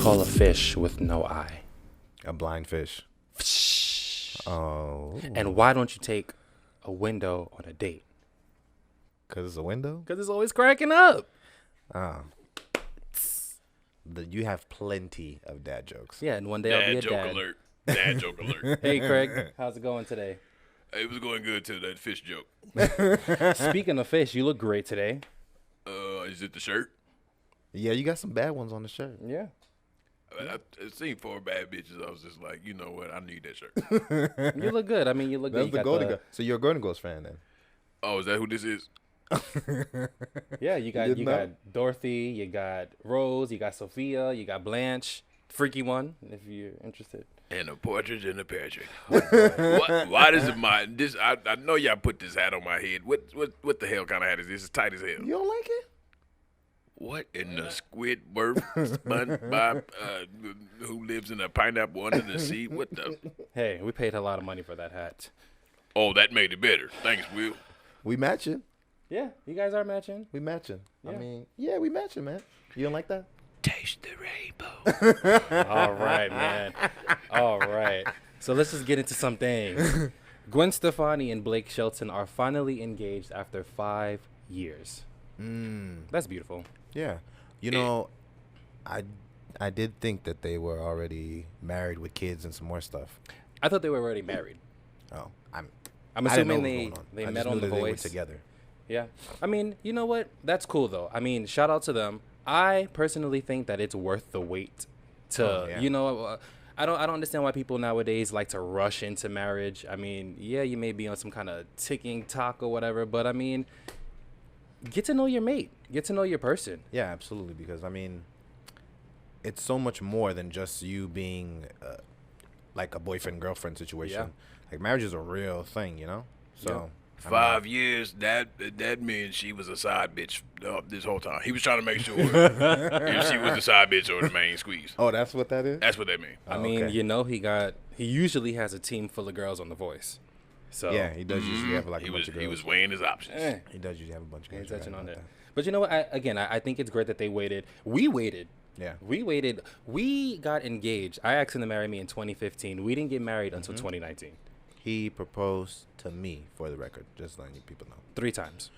call a fish with no eye? A blind fish. Oh. And why don't you take a window on a date? Because it's a window? Because it's always cracking up. Oh. You have plenty of dad jokes. Yeah, and one day I'll be a Dad joke dad. alert. Dad joke alert. Hey, Craig, how's it going today? It was going good till that fish joke. Speaking of fish, you look great today. Is it the shirt? Yeah, you got some bad ones on the shirt. Yeah. I seen 4 bad bitches. I was just like, you know what? I need that shirt. You look good. I mean, you look That's good. the You got Golden Girl. So you're a Golden Girls fan then? Oh, is that who this is? Yeah, you got didn't know? got Dorothy, you got Rose, you got Sophia, you got Blanche, freaky one, if you're interested. And a partridge in a pear tree. Why does it my this? I know y'all put this hat on my head. What the hell kind of hat is this? It's tight as hell. You don't like it? What in the Squidward spun by who lives in a pineapple under the sea? What the? Hey, we paid a lot of money for that hat. Oh, that made it better. Thanks, Will. We matching. Yeah, you guys are matching. We matching. I Yeah. mean, yeah, we matching, man. You don't like that? Taste the rainbow. All right, man. All right. So let's just get into some things. Gwen Stefani and Blake Shelton are finally engaged after 5 years. That's beautiful. Yeah. You know, I did think that they were already married with kids and some more stuff. I thought they were already married. Oh, I'm I didn't know assuming what was they going on. they I met just on knew The that they were Voice. together. Yeah. I mean, you know what? That's cool though. I mean, shout out to them. I personally think that it's worth the wait to, Oh, yeah. you know, I don't understand why people nowadays like to rush into marriage. I mean, yeah, you may be on some kind of ticking clock or whatever, but I mean, get to know your mate. Get to know your person. Yeah, absolutely. Because I mean, it's so much more than just you being like a boyfriend girlfriend situation. Yeah. Like marriage is a real thing, you know. So I mean, 5 years. That means she was a side bitch this whole time. He was trying to make sure if she was the side bitch or the main squeeze. Oh, that's what that is. That's what that means. I Oh, mean, okay. you know, he usually has a team full of girls on The Voice. So Yeah, he does usually have like He a bunch of girls. he was weighing his options. eh. He does usually have a bunch of girls. Ain't You're touching right on about that. But you know what? I think it's great that they waited. We waited. Yeah. We waited. We got engaged. I asked him to marry me in 2015. We didn't get married until 2019. He proposed to me, for the record, just letting you people know. 3 times.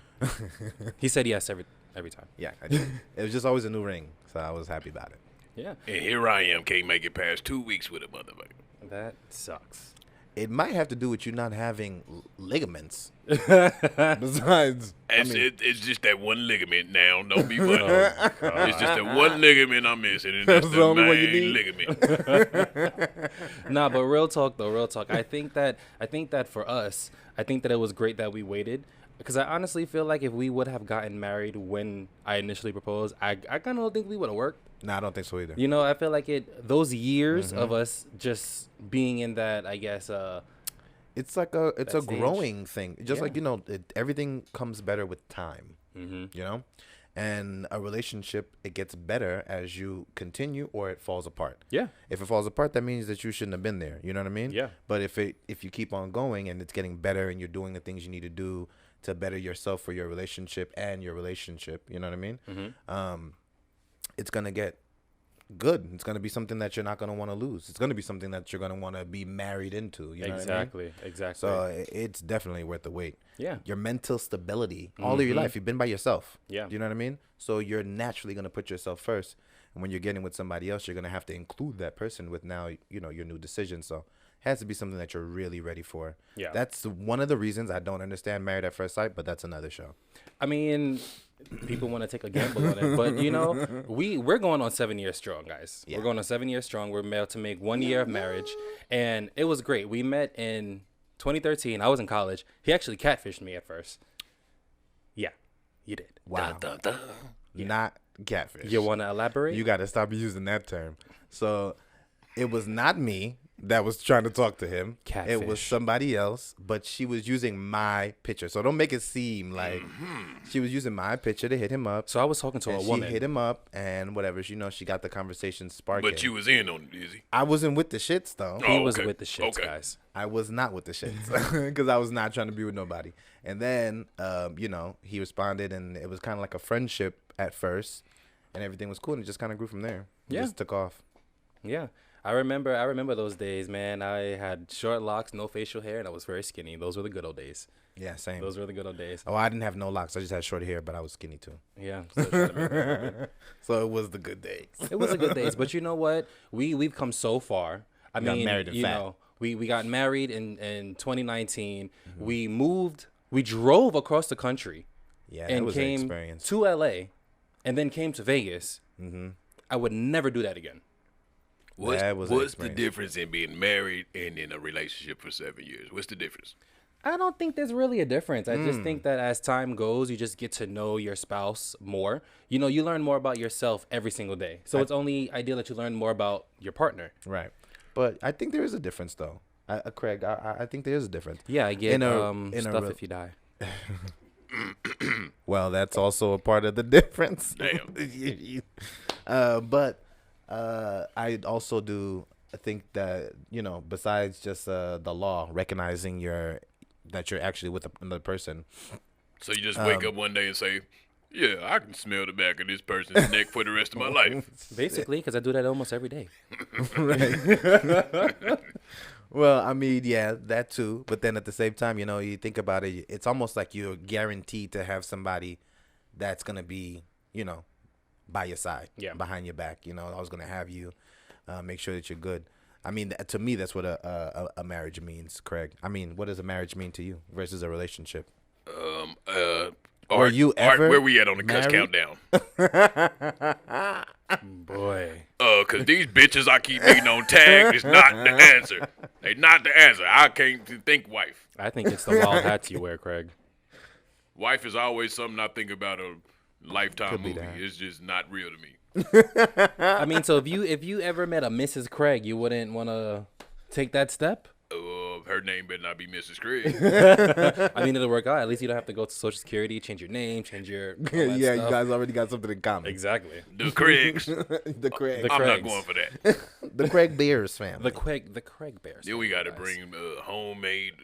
He said yes every time. Yeah, I did. It was just always a new ring, so I was happy about it. Yeah. And here I am, can't make it past 2 weeks with a motherfucker. That sucks. It might have to do with you not having ligaments. Besides, It's just that one ligament now. Don't be funny. Oh, It's just that one ligament I'm missing, and that's That's the the only one you main need? ligament. Nah, but real talk though, real talk. I think that for us, I think that it was great that we waited. Because I honestly feel like if we would have gotten married when I initially proposed, I kind of don't think we would have worked. no, I don't think so either. You know, I feel like those years Mm-hmm. of us just being in that, I guess, It's like a That stage. growing thing. Just like, Yeah. you know, everything comes better with time, mhm. you know? And a relationship, it gets better as you continue or it falls apart. Yeah. If it falls apart, that means that you shouldn't have been there. You know what I mean? Yeah. But if you keep on going and it's getting better and you're doing the things you need to do to better yourself for your relationship and your relationship, you know what I mean? Mm-hmm. It's going to get good. It's going to be something that you're not going to want to lose. It's going to be something that you're going to want to be married into. You know what I mean? Exactly. So it's definitely worth the wait. Yeah. Your mental stability, all of your life, you've been by yourself. Yeah. Do you know what I mean? So you're naturally going to put yourself first. And when you're getting with somebody else, you're going to have to include that person with now, you know, your new decision. So it has to be something that you're really ready for. Yeah. That's one of the reasons I don't understand Married at First Sight, but that's another show. I mean, people want to take a gamble on it, but you know, we're going on 7 years strong, guys. Yeah. We're going on 7 years strong. We're about to make 1 year of marriage, and it was great. We met in 2013. I was in college. He actually catfished me at first. Yeah, you did. Wow. Dun, dun. Not catfish. You want to elaborate? You got to stop using that term. So it was not me that was trying to talk to him. It was Catfish. somebody else, but she was using my picture. So don't make it seem like she was using my picture to hit him up. So I was talking to And a she woman. hit him up and whatever. You know, she got the conversation sparking. But you was in on it, Izzy. I wasn't with the shits, though. He Oh, was okay. with the shits, Okay. guys. I was not with the shits because I was not trying to be with nobody. And then, you know, he responded and it was kind of like a friendship at first and everything was cool. And it just kind of grew from there. It Yeah. just took off. Yeah. I remember those days, man. I had short locks, no facial hair, and I was very skinny. Those were the good old days. Yeah, same. Those were the good old days. Oh, I didn't have no locks. I just had short hair, but I was skinny too. Yeah. Still trying to make that happen. So it was the good days. It was a good days, but you know what? We've come so far. I got mean, married and you fat. know, we got married in 2019. We moved. We drove across the country Yeah, that and was an came experience. to LA, and then came to Vegas. I would never do that again. That was an What's the experience. difference in being married and in a relationship for 7 years? What's the difference? I don't think there's really a difference. I just think that as time goes, you just get to know your spouse more. You know, you learn more about yourself every single day. So it's only ideal that you learn more about your partner. Right. But I think there is a difference, though. Craig, I think there is a difference. Yeah, I get In a stuff re- if you die. Well, that's also a part of the difference. Damn. But I also do think that, you know, besides just the law recognizing that you're actually with another person. So you just wake up one day and say, yeah, I can smell the back of this person's neck for the rest of my life. Basically, because I do that almost every day. Right. Well, I mean, yeah, that too. But then at the same time, you know, you think about it, it's almost like you're guaranteed to have somebody that's going to be, you know, by your side, behind your back. You know, always going to have you, make sure that you're good. I mean, to me, that's what a marriage means, Craig. I mean, what does a marriage mean to you versus a relationship? Were you ever where we at on the cuss married? countdown? Boy. Cause these bitches I keep meeting on tag is not the answer. They not the answer. I can't think wife. I think it's the wild hats you wear, Craig. Wife is always something I think about a Lifetime Could be movie. that. It's just not real to me. I mean, so if you ever met a Mrs. Craig, you wouldn't want to take that step? Her name better not be Mrs. Craig. I mean, it'll work out. At least you don't have to go to Social Security, change your name, change your all that Yeah, you stuff. guys already got something in common. Exactly. The Craigs. The Craig. The I'm not Craigs. going for that. The Craig Bears family. The Craig Bears. Then we got to bring homemade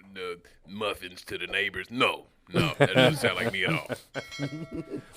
muffins to the neighbors. No, that doesn't sound like me at all.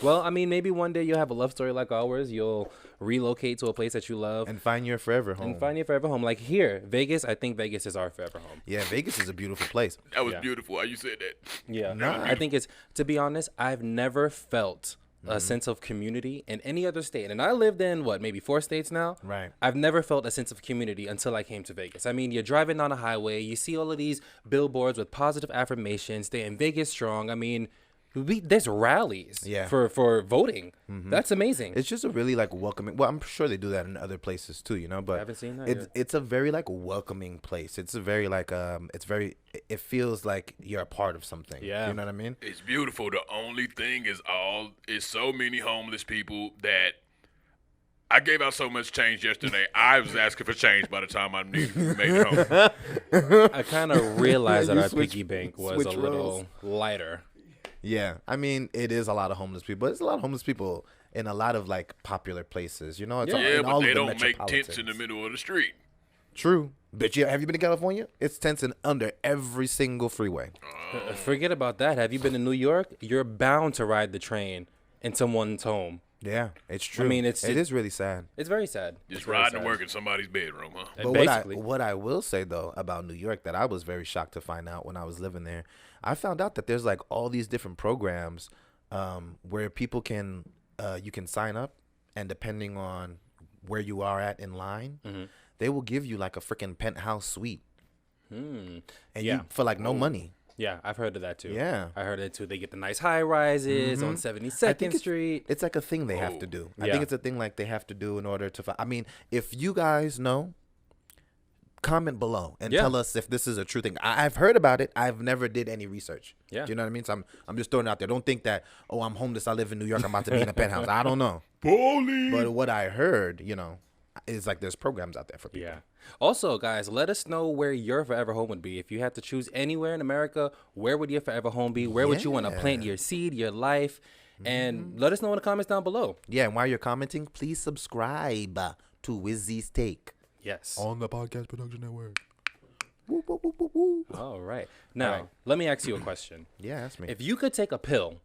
Well, I mean, maybe one day you'll have a love story like ours. You'll relocate to a place that you love And find your forever home. and find your forever home. Like here, Vegas. I think Vegas is our forever home. Yeah, Vegas is a beautiful place. That was Yeah. beautiful how you said that. Yeah. Nah. I think it's, to be honest, I've never felt a sense of community in any other state. And I lived in, maybe 4 states now? Right. I've never felt a sense of community until I came to Vegas. I mean, you're driving down a highway, you see all of these billboards with positive affirmations, stay in Vegas strong. I mean, there's rallies Yeah. for voting. That's amazing. It's just a really like welcoming. Well, I'm sure they do that in other places too, you know. But I haven't seen that It's yet. it's a very like welcoming place. It's a very like It feels like you're a part of something. Yeah. You know what I mean? It's beautiful. The only thing is so many homeless people that I gave out so much change yesterday. I was asking for change by the time I made it home. I kind of realized that You our switch- piggy bank was switch a little lighter. Yeah. I mean, it is a lot of homeless people. There's a lot of homeless people in a lot of like popular places. You know, it's all, Yeah, in all but they of the don't make tents in the metropolitans. middle of the street. True. But have you been to California? It's tents in under every single freeway. Forget about that. Have you been to New York? You're bound to ride the train in someone's home. Yeah, it's true. mean, it is really sad. It's very sad. Just It's very riding to sad. work in somebody's bedroom, huh? But Basically. what I will say though about New York that I was very shocked to find out when I was living there, I found out that there's like all these different programs where people can you can sign up, and depending on where you are at in line, they will give you like a freaking penthouse suite, and Yeah. you for like no money. Yeah, I've heard of that too. Yeah. I heard it too. They get the nice high rises on I 72nd think Street. It's like a thing they have to do. I Yeah. think it's a thing like they have to do in order to. I mean, if you guys know, comment below and Yeah. tell us if this is a true thing. I've heard about it. I've never did any research. Yeah. Do you know what I mean? So I'm just throwing it out there. Don't think that I'm homeless. I live in New York. I'm about to be in a penthouse. I don't know. Police. But what I heard, is like there's programs out there for people. Yeah. Also, guys, let us know where your forever home would be. If you had to choose anywhere in America, where would your forever home be? Where would you want to plant your seed, your life? And let us know in the comments down below. Yeah. And while you're commenting, please subscribe to Wizzys Take Yes. on the Podcast Production Network. Woo, woo, woo, woo, woo. All right. Now, right. let me ask you a question. Yeah, that's me. If you could take a pill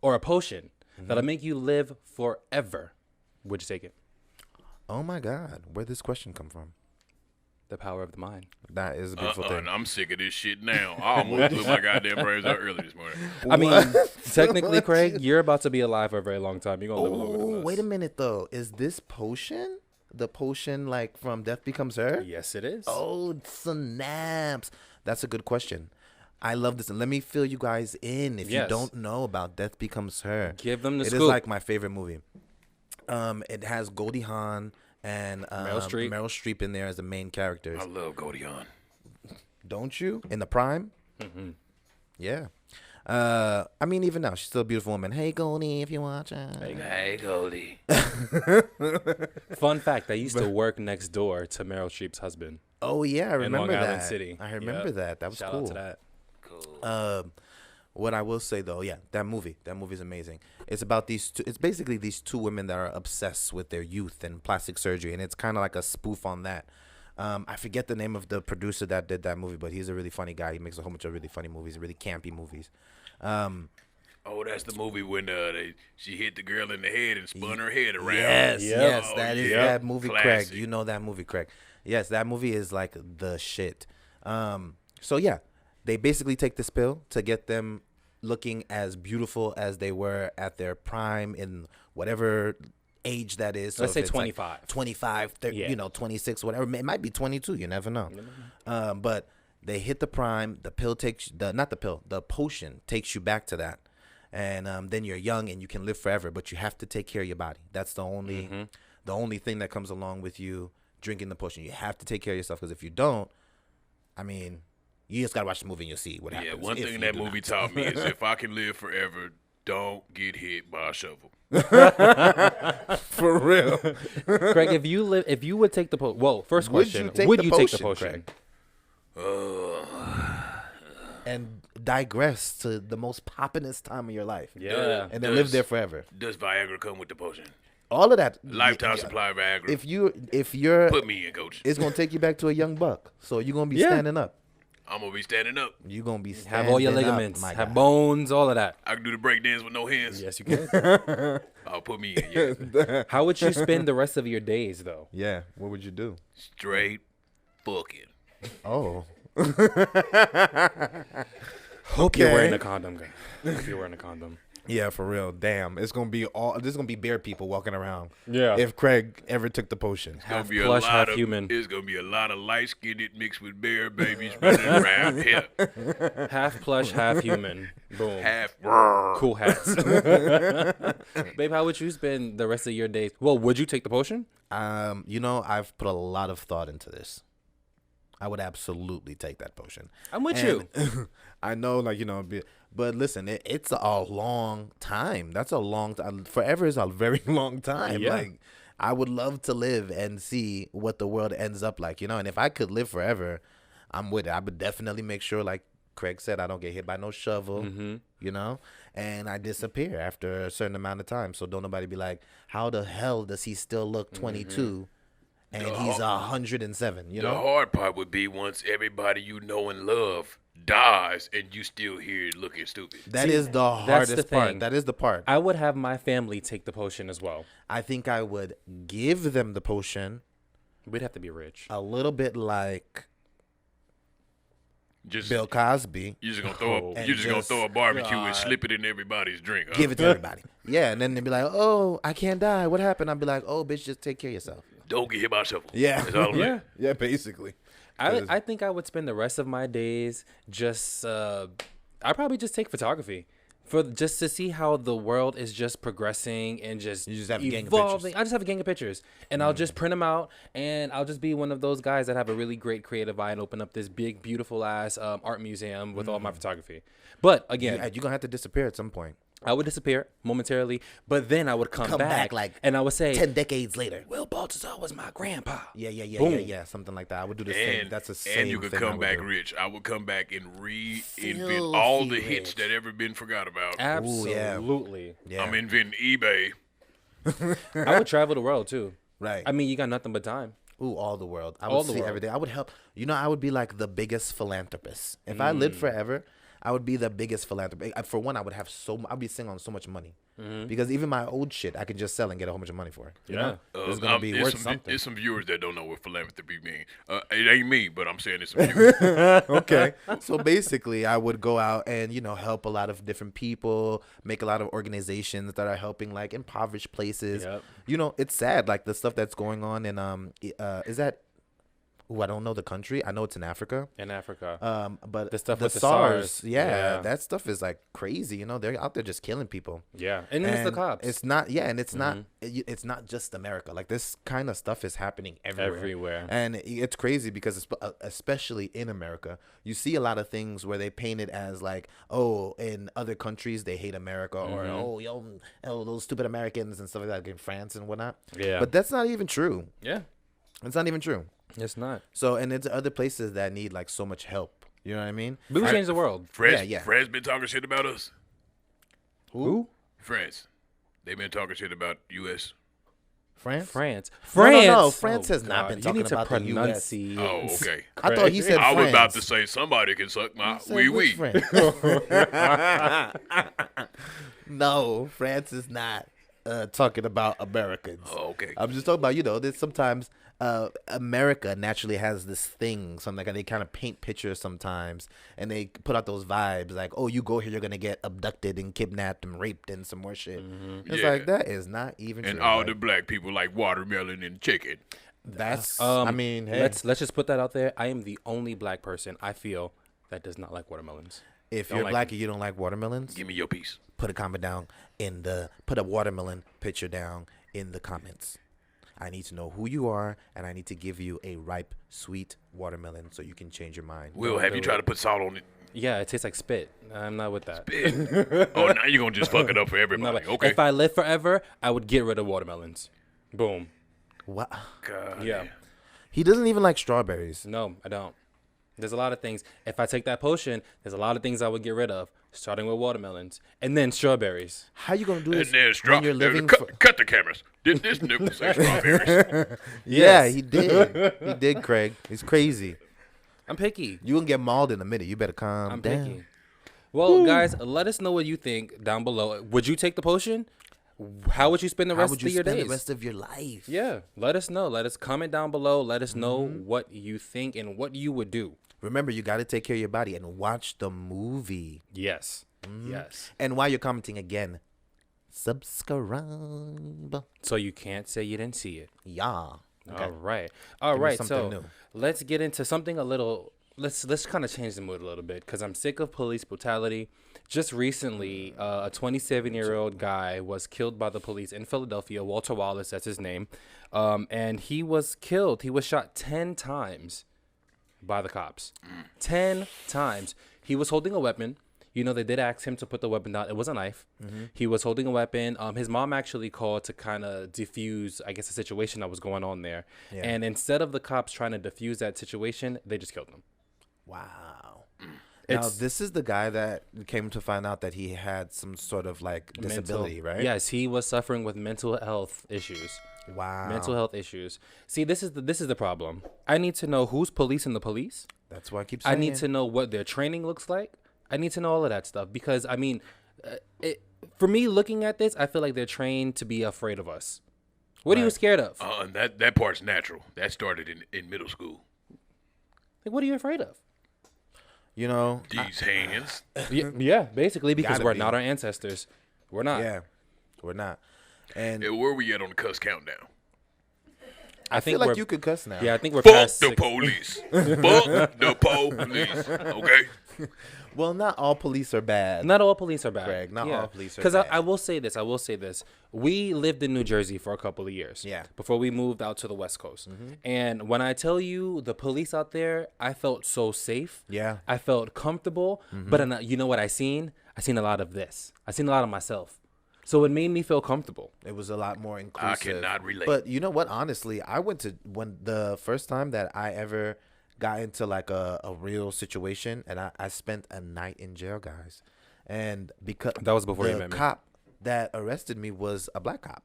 or a potion that'll make you live forever, would you take it? Oh my God, where'd this question come from? The power of the mind. That is a beautiful thing. I'm sick of this shit now. I almost blew my goddamn brains out early this morning. I mean, technically, Craig, you're about to be alive for a very long time. You're gonna live longer than us. Wait a minute though. Is this potion the potion like from Death Becomes Her? Yes, it is. Oh, snaps! That's a good question. I love this, and let me fill you guys in if you don't know about Death Becomes Her. Give them the scoop. It is like my favorite movie. It has Goldie Hawn and Meryl Streep in there as the main characters. I love Goldie Hawn. Don't you? In the prime? Mm-hmm. Yeah. I mean, even now, she's still a beautiful woman. Hey, Goldie, if you watch it. Hey, Goldie. Fun fact, I used to work next door to Meryl Streep's husband. Oh, yeah, I remember in Long that. Island City. I remember that. That was Shout cool. out to that. Cool. What I will say though, that movie is amazing. It's about it's basically these two women that are obsessed with their youth and plastic surgery, and it's kind of like a spoof on that. I forget the name of the producer that did that movie, but he's a really funny guy. He makes a whole bunch of really funny movies, really campy movies. Oh, that's the movie when she hit the girl in the head and spun her head around. Yes, Oh, that is that movie, classic. Craig. You know that movie, Craig. Yes, that movie is like the shit. So yeah, they basically take this pill to get them looking as beautiful as they were at their prime in whatever age that is. So let's say it's 25. Like 25, 30, 26, whatever. It might be 22. You never know. But they hit the prime. The pill takes the potion takes you back to that. And then you're young and you can live forever, but you have to take care of your body. That's the only thing that comes along with you drinking the potion. You have to take care of yourself, because if you don't, I mean, you just gotta watch the movie and you'll see what happens. Yeah, one thing that movie taught me is if I can live forever, don't get hit by a shovel. For real. Craig, if you would take the potion, first question, would you take the potion? And digress to the most poppinest time of your life. Yeah. And then live there forever. Does Viagra come with the potion? All of that. Lifetime supply of Viagra. If you're put me in, coach. It's gonna take you back to a young buck. So you're gonna be standing up. I'm gonna be standing up. You're gonna be standing have all your ligaments, up, have bones, all of that. I can do the break dance with no hands. Yes, you can. Oh, put me in. Yeah. How would you spend the rest of your days, though? Yeah. What would you do? Straight fucking. Oh. Hope you're wearing a condom, guy. Hope you're wearing a condom. Yeah, for real. Damn. This is gonna be bare people walking around. Yeah. If Craig ever took the potion. Half plush, half human. It's gonna be a lot of light skinned mixed with bear babies running around here. Half plush, half human. Boom. Half cool hats. Babe, how would you spend the rest of your days? Well, would you take the potion? I've put a lot of thought into this. I would absolutely take that potion. I'm with you. I know, but listen, it's a long time. That's a long time. Forever is a very long time. Yeah. Like, I would love to live and see what the world ends up like, And if I could live forever, I'm with it. I would definitely make sure, like Craig said, I don't get hit by no shovel, and I disappear after a certain amount of time. So don't nobody be like, how the hell does he still look 22? And he's 107, The hard part would be once everybody you know and love dies and you still here looking stupid. That is the hardest part. That is the part. I would have my family take the potion as well. I think I would give them the potion. We'd have to be rich. A little bit like Bill Cosby. You're just gonna throw a barbecue and slip it in everybody's drink. Huh? Give it to everybody. Yeah, and then they'd be like, "Oh, I can't die. What happened?" I'd be like, "Oh, bitch, just take care of yourself." Don't get hit by a shovel. Yeah. That's all I'm Yeah, basically. I think I would spend the rest of my days I'd probably just take photography just to see how the world is just progressing and just have a gang of evolving. pictures. I just have a gang of pictures, and I'll just print them out, and I'll just be one of those guys that have a really great creative eye and open up this big, beautiful ass art museum with all my photography. But again, you're gonna have to disappear at some point. I would disappear momentarily, but then I would come back and I would say 10 decades later. Will Balthazar was my grandpa. Yeah, something like that. I would do the same. That's the same. And you could come back rich. I would come back and reinvent all the hits that ever been forgot about. Absolutely. Yeah. I'm inventing eBay. I would travel the world too. Right. I mean, you got nothing but time. Ooh, all the world. I would see everything. I would help. I would be like the biggest philanthropist. If I lived forever, I would be the biggest philanthropist. For one, I would have I'd be sitting on so much money. Because even my old shit, I can just sell and get a whole bunch of money for it. You know? It's gonna be worth something. There's some viewers that don't know what philanthropy means. It ain't me, but I'm saying it's some viewers. Okay. So basically, I would go out and help a lot of different people, make a lot of organizations that are helping like impoverished places. Yep. It's sad, like the stuff that's going on in is that. Ooh, I don't know the country. I know it's in Africa. But the stuff with the SARS, that stuff is like crazy. They're out there just killing people. Yeah, and it's the cops. It's not. Yeah, and it's not. It's not just America. Like this kind of stuff is happening everywhere. And it's crazy because especially in America, you see a lot of things where they paint it as like, oh, in other countries they hate America, or those stupid Americans and stuff like that, like in France and whatnot. Yeah, but that's not even true. Yeah, it's not even true. It's not. So, and it's other places that need like so much help. You know what I mean? We would change the world. Fred's been talking shit about us. Who? France. They've been talking shit about U.S. France. No. France has not been talking about the U.S. Oh, okay. I thought he said I France. was about to say somebody can suck my wee. No, France is not talking about Americans. Oh, okay. I'm just talking about, there's sometimes America naturally has this thing, something like they kind of paint pictures sometimes, and they put out those vibes like, oh, you go here, you're gonna get abducted and kidnapped and raped and some more shit. It's like that is not even and true. all the black people like watermelon and chicken. That's I mean, hey, let's just put that out there. I am the only black person I feel that does not like watermelons. If you're black and you don't like watermelons, give me your piece. Put a comment down put a watermelon picture down in the comments. I need to know who you are, and I need to give you a ripe, sweet watermelon so you can change your mind. Will, have you tried to put salt on it? Yeah, it tastes like spit. I'm not with that. Spit? Oh, now you're going to just fuck it up for everybody. Okay. If I live forever, I would get rid of watermelons. Boom. What? God. Yeah. He doesn't even like strawberries. No, I don't. There's a lot of things. If I take that potion, there's a lot of things I would get rid of, starting with watermelons and then strawberries. How you gonna do this? And then when you're living cut the cameras. Did this nigga say strawberries? Yeah, he did. He did, Craig. He's crazy. I'm picky. You gonna get mauled in a minute. You better calm down. I'm picky. Well, guys, let us know what you think down below. Would you take the potion? How would you spend the rest of your days? How would you spend the rest of your life? Yeah, let us know. Let us comment down below. Let us know what you think and what you would do. Remember, you got to take care of your body and watch the movie. Yes. Yes. And while you're commenting again, subscribe. So you can't say you didn't see it. Yeah. Okay. All right. So new. Let's get into something a little. Let's kind of change the mood a little bit because I'm sick of police brutality. Just recently, a 27-year-old guy was killed by the police in Philadelphia. Walter Wallace, that's his name. And he was killed. He was shot 10 times by the cops. 10 times. He was holding a weapon. They did ask him to put the weapon down. It was a knife. He was holding a weapon. His mom actually called to kind of defuse, I guess, the situation that was going on there. Yeah. And instead of the cops trying to defuse that situation, they just killed him. Wow. Now, this is the guy that came to find out that he had some sort of like disability, right? Yes, he was suffering with mental health issues. Wow. Mental health issues. See, this is the problem. I need to know who's policing the police. That's why I keep saying I need to know what their training looks like. I need to know all of that stuff because, I mean, for me looking at this, I feel like they're trained to be afraid of us. What are you scared of? That part's natural. That started in middle school. Like, what are you afraid of? These hands. Yeah, basically because we're not our ancestors. We're not. Yeah, we're not. And where we at on the cuss countdown? I feel like you could cuss now. Yeah, I think we're Fuck past the 6. police. Fuck the police. Okay. Well, not all police are bad. Not all police are bad. Greg, not all police are bad. Because I will say this. We lived in New Jersey for a couple of years. Yeah. Before we moved out to the West Coast. And when I tell you the police out there, I felt so safe. Yeah. I felt comfortable. But you know what I seen? I seen a lot of this. I seen a lot of myself. So it made me feel comfortable. It was a lot more inclusive. I cannot relate. But you know what? Honestly, I went to when the first time that I ever got into like a real situation, and I spent a night in jail, guys. And because that was before the cop that arrested me was a black cop.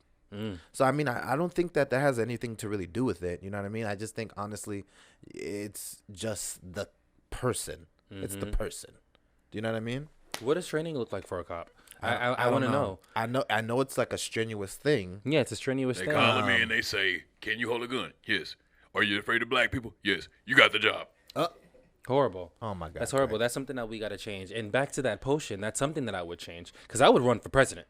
So I mean, I don't think that has anything to really do with it. You know what I mean? I just think honestly, it's just the person. It's the person. Do you know what I mean? What does training look like for a cop? I don't want to know. I know it's like a strenuous thing. Yeah, it's a strenuous They thing. call them in. They say, "Can you hold a gun?" Yes. Are you afraid of black people? Yes. You got the job. Horrible. Oh my God. That's horrible. That's something that we got to change. And back to that potion, that's something that I would change because I would run for president.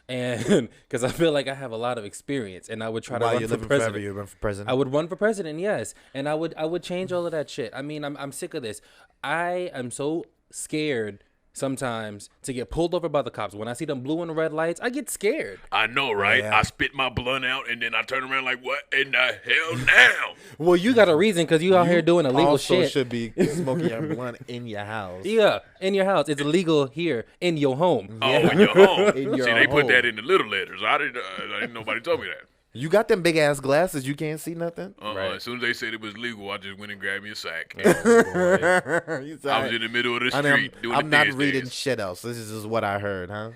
And because I feel like I have a lot of experience, and I would try to run for president. Forever, you run for president. I would run for president, yes, and I would change all of that shit. I mean, I'm sick of this. I am so scared sometimes to get pulled over by the cops. When I see them blue and red lights, I get scared. I know, right? Yeah. I spit my blunt out, and then I turn around like, what in the hell now? Well, you got a reason because you out here doing illegal also shit. should be smoking your blunt in your house. Yeah, in your house. It's illegal here in your home. Oh, in your home. In your See, they put home. that in the little letters. I didn't nobody told me that. You got them big ass glasses. You can't see nothing. Right. As soon as they said it was legal, I just went and grabbed me a sack. You I was in the middle of the I'm street doing I'm the not dance reading dance. shit else. This is just what I heard, huh?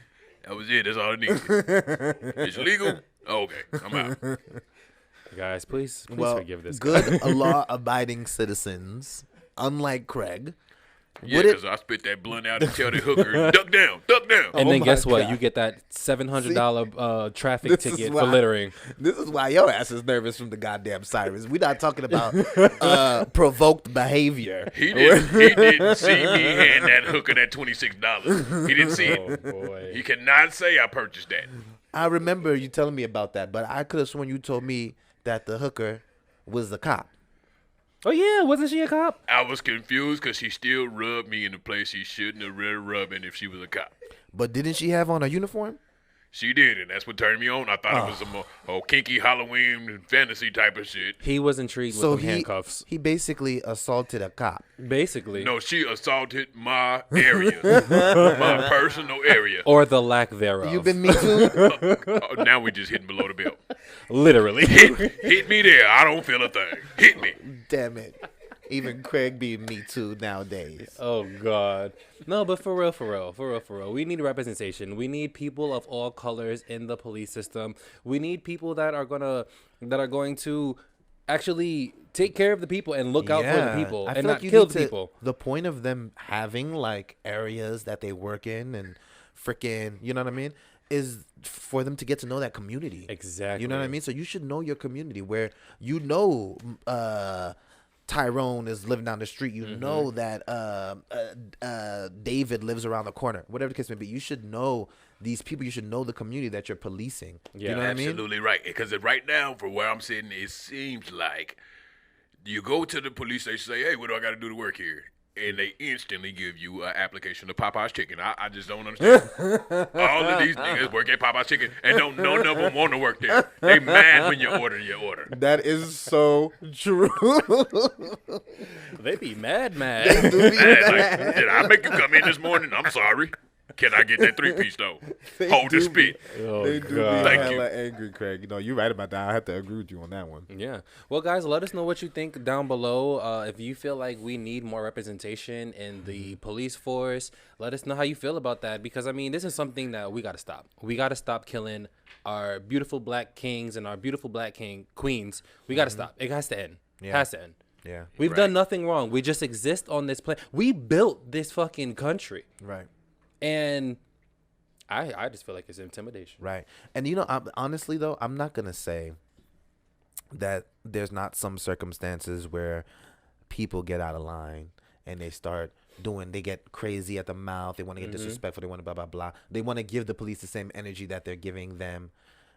That was it. That's all I needed. It's legal? Okay, I'm out. Guys, please Well, forgive this. good law-abiding citizens, unlike Craig. Yeah, because I spit that blunt out and tell the hooker, duck down, duck down. And Oh then my guess what? God. You get that $700 traffic This is ticket why- for littering. This is why your ass is nervous from the goddamn sirens. We're not talking about provoked behavior. He didn't see me hand that hooker that $26. He didn't see Oh it. boy. He cannot say I purchased that. I remember you telling me about that, but I could have sworn you told me that the hooker was the cop. Oh yeah, wasn't she a cop? I was confused because she still rubbed me in the place she shouldn't have really rubbed in if she was a cop. But didn't she have on a uniform? She did, and that's what turned me on. I thought it was some kinky Halloween fantasy type of shit. He was intrigued So with the he handcuffs. he basically assaulted a cop. Basically. No, she assaulted my area, my personal area. Or the lack thereof. You been me too? Now we just hitting below the belt. Literally. Hit me there. I don't feel a thing. Hit me. Damn it. Even Craig being me too nowadays. Oh God. No, but for real. We need representation. We need people of all colors in the police system. We need people that are going to actually take care of the people and look out for the people I and feel not like you kill need the to- people. The point of them having like areas that they work in and freaking, you know what I mean, is for them to get to know that community. Exactly. You know what I mean? So you should know your community where you know Tyrone is living down the street. You know that David lives around the corner. Whatever the case may be, you should know these people. You should know the community that you're policing. Yeah, you know what I mean? Absolutely right. Because right now, for where I'm sitting, it seems like you go to the police station, say, "Hey, what do I got to do to work here?" And they instantly give you an application to Popeye's Chicken. I just don't understand. All of these niggas work at Popeye's Chicken, and none of them want to work there. They mad when you order your order. That is so true. They be mad. Mad, like, did I make you come in this morning? I'm sorry. Can I get that 3-piece though? Hold the spit. Oh, They do be God. Thank hella angry, Craig. You know, you're right about that. I have to agree with you on that one. Yeah. Well, guys, let us know what you think down below. If you feel like we need more representation in the police force, let us know how you feel about that. Because, I mean, this is something that we got to stop. We got to stop killing our beautiful black kings and our beautiful black queens. We got to stop. It has to end. Yeah. Has to end. Yeah. We've done nothing wrong. We just exist on this planet. We built this fucking country. Right. And I just feel like it's intimidation. Right. And, you know, honestly, though, I'm not going to say that there's not some circumstances where people get out of line and they get crazy at the mouth. They want to get disrespectful. They want to blah, blah, blah. They want to give the police the same energy that they're giving them.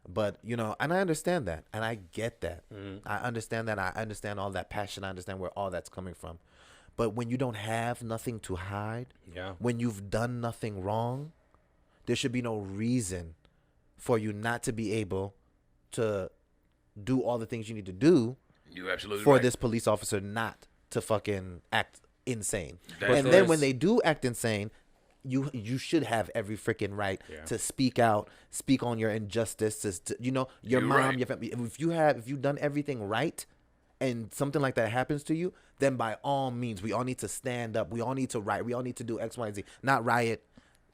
But, you know, and I understand that. And I get that. I understand that. I understand all that passion. I understand where all that's coming from. But when you don't have nothing to hide, when you've done nothing wrong, there should be no reason for you not to be able to do all the things you need to do You absolutely for right. this police officer not to fucking act insane. But And then when they do act insane, you should have every freaking right to speak out, speak on your injustices. To, you know, your You're mom, right. your family. If you've done everything right, and something like that happens to you, then by all means, we all need to stand up. We all need to riot. We all need to do X, Y, and Z. Not riot.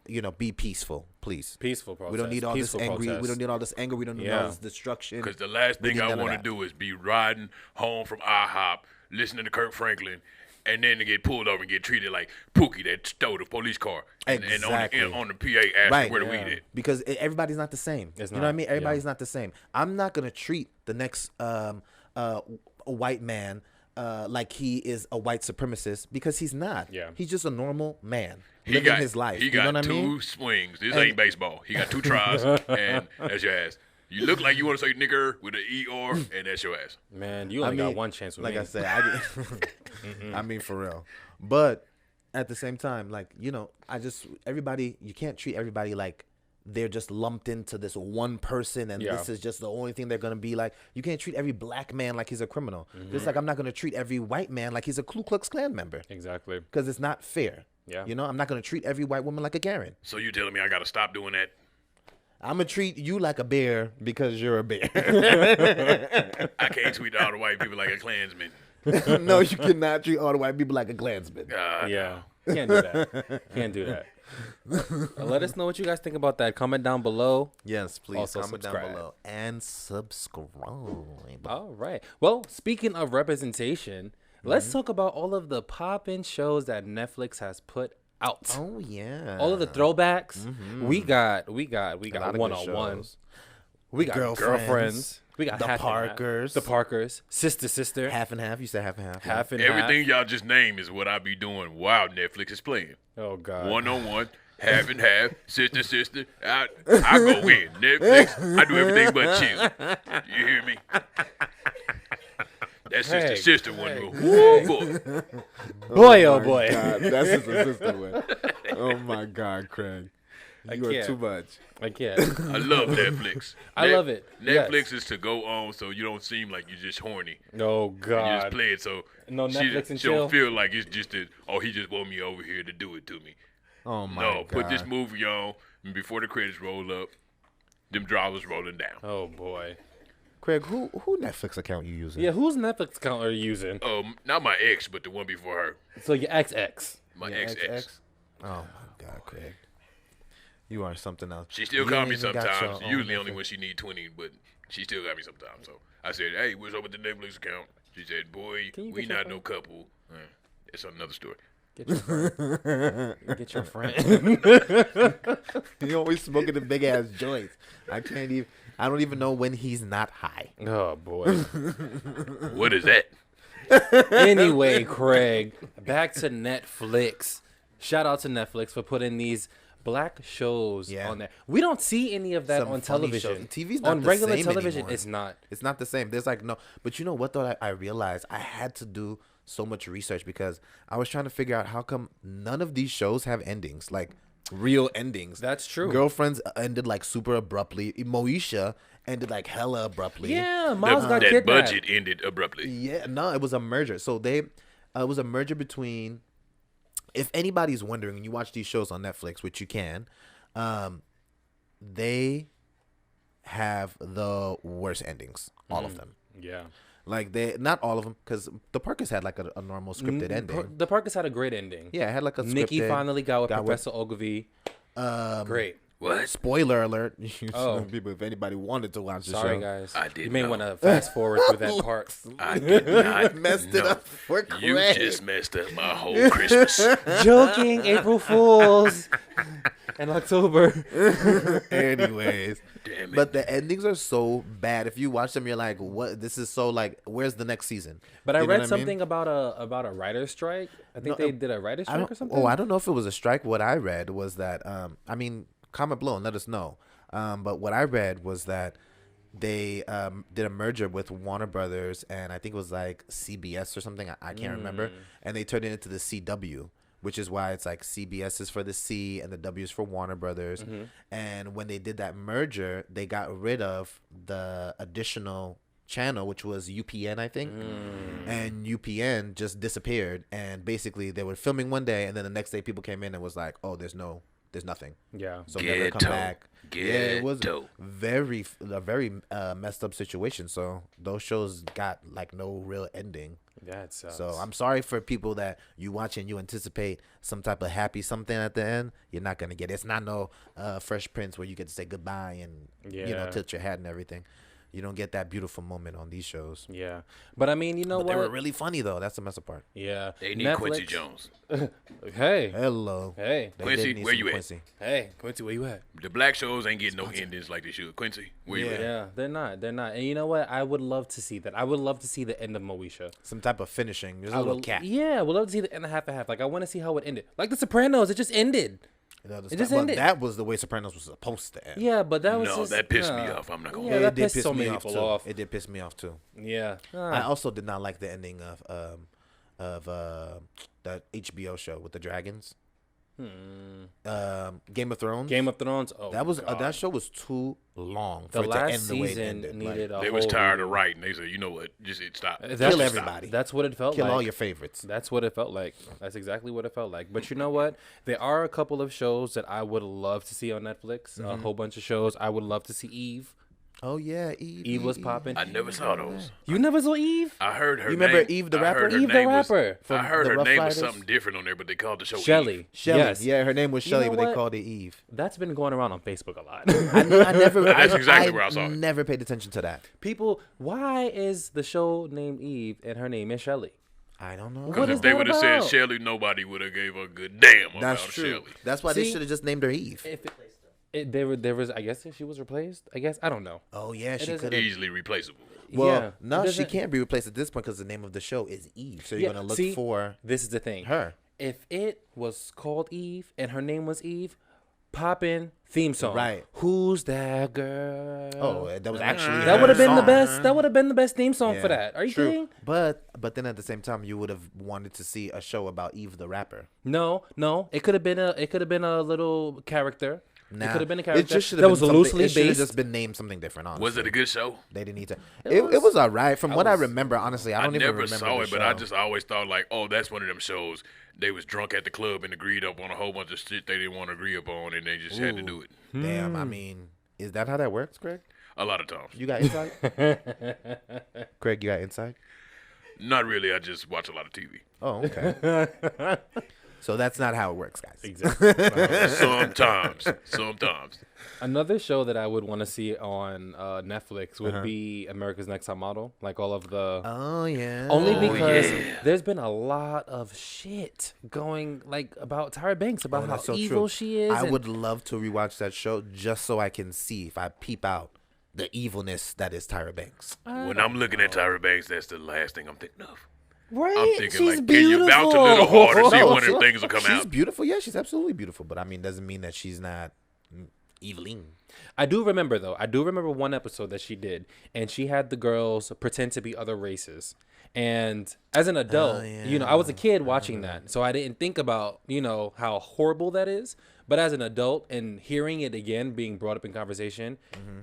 You know, be peaceful, please. Peaceful protest. We don't need all Peaceful this angry. protest. We don't need all this anger. We don't need all this destruction. Because the last We thing need I none of want to that. do is be riding home from IHOP, listening to Kirk Franklin, and then they get pulled over and get treated like Pookie that stole the police car and on the PA asking where the weed at. Because everybody's not the same. You know what I mean? Everybody's not the same. I'm not gonna treat the next white man like he is a white supremacist because he's not. Yeah. He's just a normal man living his life. He got you know what two I mean? swings. This ain't baseball. He got two tries, and that's your ass. You look like you want to say nigger with an ER, and that's your ass. Man, you only got one chance with like me. I said, I mean for real. But at the same time, like, you know, you can't treat everybody like they're just lumped into this one person and this is just the only thing they're going to be like. You can't treat every black man like he's a criminal. Just like I'm not going to treat every white man like he's a Ku Klux Klan member. Exactly. Because it's not fair. Yeah. You know, I'm not going to treat every white woman like a Karen. So you telling me I got to stop doing that? I'm going to treat you like a bear because you're a bear. I can't treat all the white people like a Klansman. No, you cannot treat all the white people like a Klansman. Yeah. Can't do that. Can't do that. Let us know what you guys think about that. Comment down below. Yes, please. Also comment subscribe. down below. And subscribe. All right. Well, speaking of representation, let's talk about all of the pop-in shows that Netflix has put out. Oh, yeah. All of the throwbacks. We got of one-on-ones. shows. We got girlfriends. We got The half and half. Parkers. The Parkers. Sister. Half and half. You said half and half. Half and Everything half. y'all just named is what I be doing while Netflix is playing. Oh, God. 1-on-1, half and half, sister. I go in. Netflix, I do everything but chill. You hear me? That sister one. Woo, boy. Boy, oh, boy. God, that's just a sister one. Oh, my God, Craig. You are can't. too much. I can't. I love Netflix. I love it. Netflix Yes. is to go on so you don't seem like you're just horny. Oh, You God. just play it so No Netflix and she don't chill? feel like it's just he just want me over here to do it to me. Oh, my No, God. put this movie on, and before the credits roll up, them drivers rolling down. Oh, boy. Craig, who Netflix account you using? Yeah, whose Netflix account are you using? Not my ex, but the one before her. So your XX. My Your ex. Oh, my God, Craig. You are something else. She still You call ain't me even got sometimes. your own Usually only Netflix. when she need 20, but she still got me sometimes. So I said, "Hey, what's up with the Netflix account?" She said, "Boy, Can you we get your not phone? no couple." It's another story. Get your friend. Get your friend. You always smoking the big ass joints. I don't even know when he's not high. Oh, boy. What is that? Anyway, Craig, back to Netflix. Shout out to Netflix for putting these black shows on there. We don't see any of that Some on funny television. shows. TV's not on the regular same television. anymore. It's not. It's not the same. There's like no. But you know what though? I realized I had to do so much research because I was trying to figure out how come none of these shows have endings, like real endings. That's true. Girlfriends ended like super abruptly. Moesha ended like hella abruptly. Yeah, Miles got That kidnapped. budget ended abruptly. Yeah, no, it was a merger. So it was a merger between. If anybody's wondering, and you watch these shows on Netflix, which you can, they have the worst endings, all of them. Yeah. Like not all of them, because the Parkers had like a normal scripted ending. The Parkers had a great ending. Yeah, it had like a Nikki scripted. finally got with got with- Professor Ogilvy. Great. What? Spoiler alert! Oh. People, if anybody wanted to watch the Sorry, show, guys. I You didn't may know. want to fast forward through that part. I did not messed it know. up for You Craig. just messed up my whole Christmas. Joking, April Fools. In October. Anyways, Damn it. but the endings are so bad. If you watch them, you're like, "What? This is so like. Where's the next season?" But I You know read what mean? something about a writer's strike. I think they did a writer's I strike don't, or something. oh, I don't know if it was a strike. What I read was that, I mean, comment below and let us know. But what I read was that they did a merger with Warner Brothers and I think it was like CBS or something. I can't remember. And they turned it into the CW, which is why it's like CBS is for the C and the W is for Warner Brothers. And when they did that merger, they got rid of the additional channel, which was UPN, I think. And UPN just disappeared. And basically they were filming one day and then the next day people came in and was like, oh, there's nothing. Yeah. So never come back. It was Ghetto. a very messed up situation. So those shows got like no real ending. That sucks. So I'm sorry for people that you watch and you anticipate some type of happy something at the end. You're not gonna get it. It's not no Fresh Prince where you get to say goodbye and you know Yeah. tilt your hat and everything. You don't get that beautiful moment on these shows. Yeah, but I mean, you know But what? they were really funny though. That's the messy part. Yeah, They need Quincy Jones. Hey, Hello. hey, They Quincy, did need where some you at? Quincy. hey, Quincy, where you at? The black shows ain't getting no endings like they should. Quincy, where you at? Yeah, they're not. They're not. And you know what? I would love to see that. I would love to see the end of Moesha. Some type of finishing. There's a I little would, cat. Yeah, I would love to see the end of half and half. Like I want to see how it ended. Like The Sopranos, it just ended. It just but ended. that was the way Sopranos was supposed to end. Yeah, but that was No, just, that pissed me off. I'm not gonna. Yeah, It that did pissed piss so me many off people too. off. It did piss me off too. Yeah. I also did not like the ending of that HBO show with the dragons. Game of Thrones. Game of Thrones. Oh, That was God. that show was too long The for it to last end the way it season ended. needed a They was whole tired redo. of writing. They said, you know what? Just stop. That's- Kill stop. everybody. That's what it felt Kill like. all your favorites. That's what it felt like. That's exactly what it felt like. But you know what? There are a couple of shows that I would love to see on Netflix. A whole bunch of shows. I would love to see Eve. Oh yeah, Eve. Eve was popping. I never saw those. You never saw Eve? I heard her. You remember name. Eve the I rapper? heard her Eve the name was- rapper from I heard the her Rough name was Riders? something different on there, but they called the show Shelly. Eve. Shelly. Yes. Yeah, her name was Shelly, know but they what? called it Eve. That's been going around on Facebook a lot. I never. That's exactly where I saw it. Never paid attention to that. People, why is the show named Eve and her name is Shelly? I don't know. What Because is if they that would have said about? Shelly, nobody would have gave a good damn about That's true. Shelly. That's why they See? should have just named her Eve. If there was, I guess if she was replaced, I guess I don't know. Oh yeah, she doesn't- could have. Easily replaceable. Well, Yeah, no, it she doesn't- can't be replaced at this point because the name of the show is Eve. So you're Yeah, gonna look see, for This is the thing. her. If it was called Eve and her name was Eve, pop in theme song. Right. Who's that girl? Oh, that was actually that her would have been the song. best. That would have been the best theme song Yeah, for that. Are you true. kidding? But then at the same time, you would have wanted to see a show about Eve the rapper. No. It could have been a little character. Nah, It could have been a character just should have that been was something- loosely it should have based. just been named something different. Honestly, Was it a good show? They didn't need to. It was all right. From what I was- remember, honestly, I I don't even never remember saw the it, but I show. just always thought like, oh, that's one of them shows. They was drunk at the club and agreed up on a whole bunch of shit they didn't want to agree upon, and they just had to do it. Damn. I mean, is that how that works, Craig? A lot of times. You got insight? Craig, you got insight? Not really. I just watch a lot of TV. Oh, okay. So that's not how it works, guys. Exactly. Sometimes. Another show that I would want to see on Netflix would be America's Next Top Model, like all of the. Oh yeah. Only Oh, because yeah. there's been a lot of shit going like about Tyra Banks, about how That's so evil true. she is. I and- would love to rewatch that show just so I can see if I peep out the evilness that is Tyra Banks. When I'm looking at Tyra Banks, that's the last thing I'm thinking of. Right? I'm thinking She's like, beautiful. can you bounce a little harder, see No, one of them things will come she's out. beautiful. Yeah, she's absolutely beautiful. But I mean, doesn't mean that she's not eviling. I do remember though. I do remember one episode that she did, and she had the girls pretend to be other races. And as an adult, you know, I was a kid watching that, so I didn't think about, you know, how horrible that is. But as an adult and hearing it again being brought up in conversation,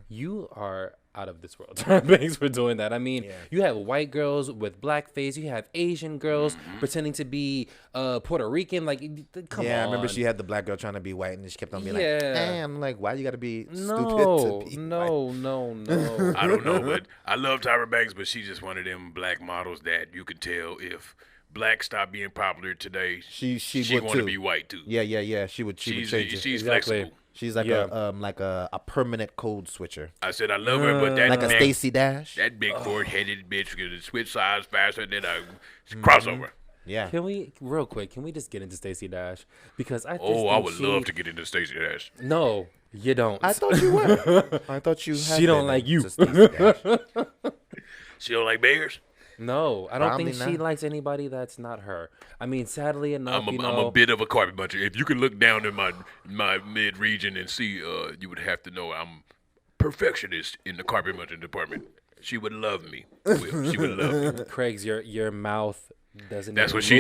you are out of this world. Thanks for doing that. I mean, you have white girls with blackface. You have Asian girls pretending to be Puerto Rican. Like, come on. Yeah, I remember she had the black girl trying to be white, and she kept on being like, Yeah. "I'm like, why you got to be No, stupid to be white?" no. I don't know, but I love Tyra Banks, but she's just one of them black models that you can tell if black stop being popular today, She would want to too. be white too. Yeah. She would She's change it. she's Exactly. flexible. She's like Yeah. a permanent code switcher, I said I love her, but that like a neck- Stacey Dash. that big four-headed bitch could switch sides faster than a crossover. Yeah. Can we, real quick, can we just get into Stacey Dash? Because I just Oh, I think would she- love to get into Stacey Dash. No, you don't. I thought you were. I thought you. Had She don't been like you. into Stacey Dash. She don't like bears. No, I don't Probably think she not. likes anybody that's not her. I mean, sadly enough, I'm you a know. bit of a carpet buncher. If you could look down in my mid region and see, you would have to know I'm perfectionist in the carpet bunching department. She would love me. Will. She would love me. Craig's, your mouth doesn't. That's even what she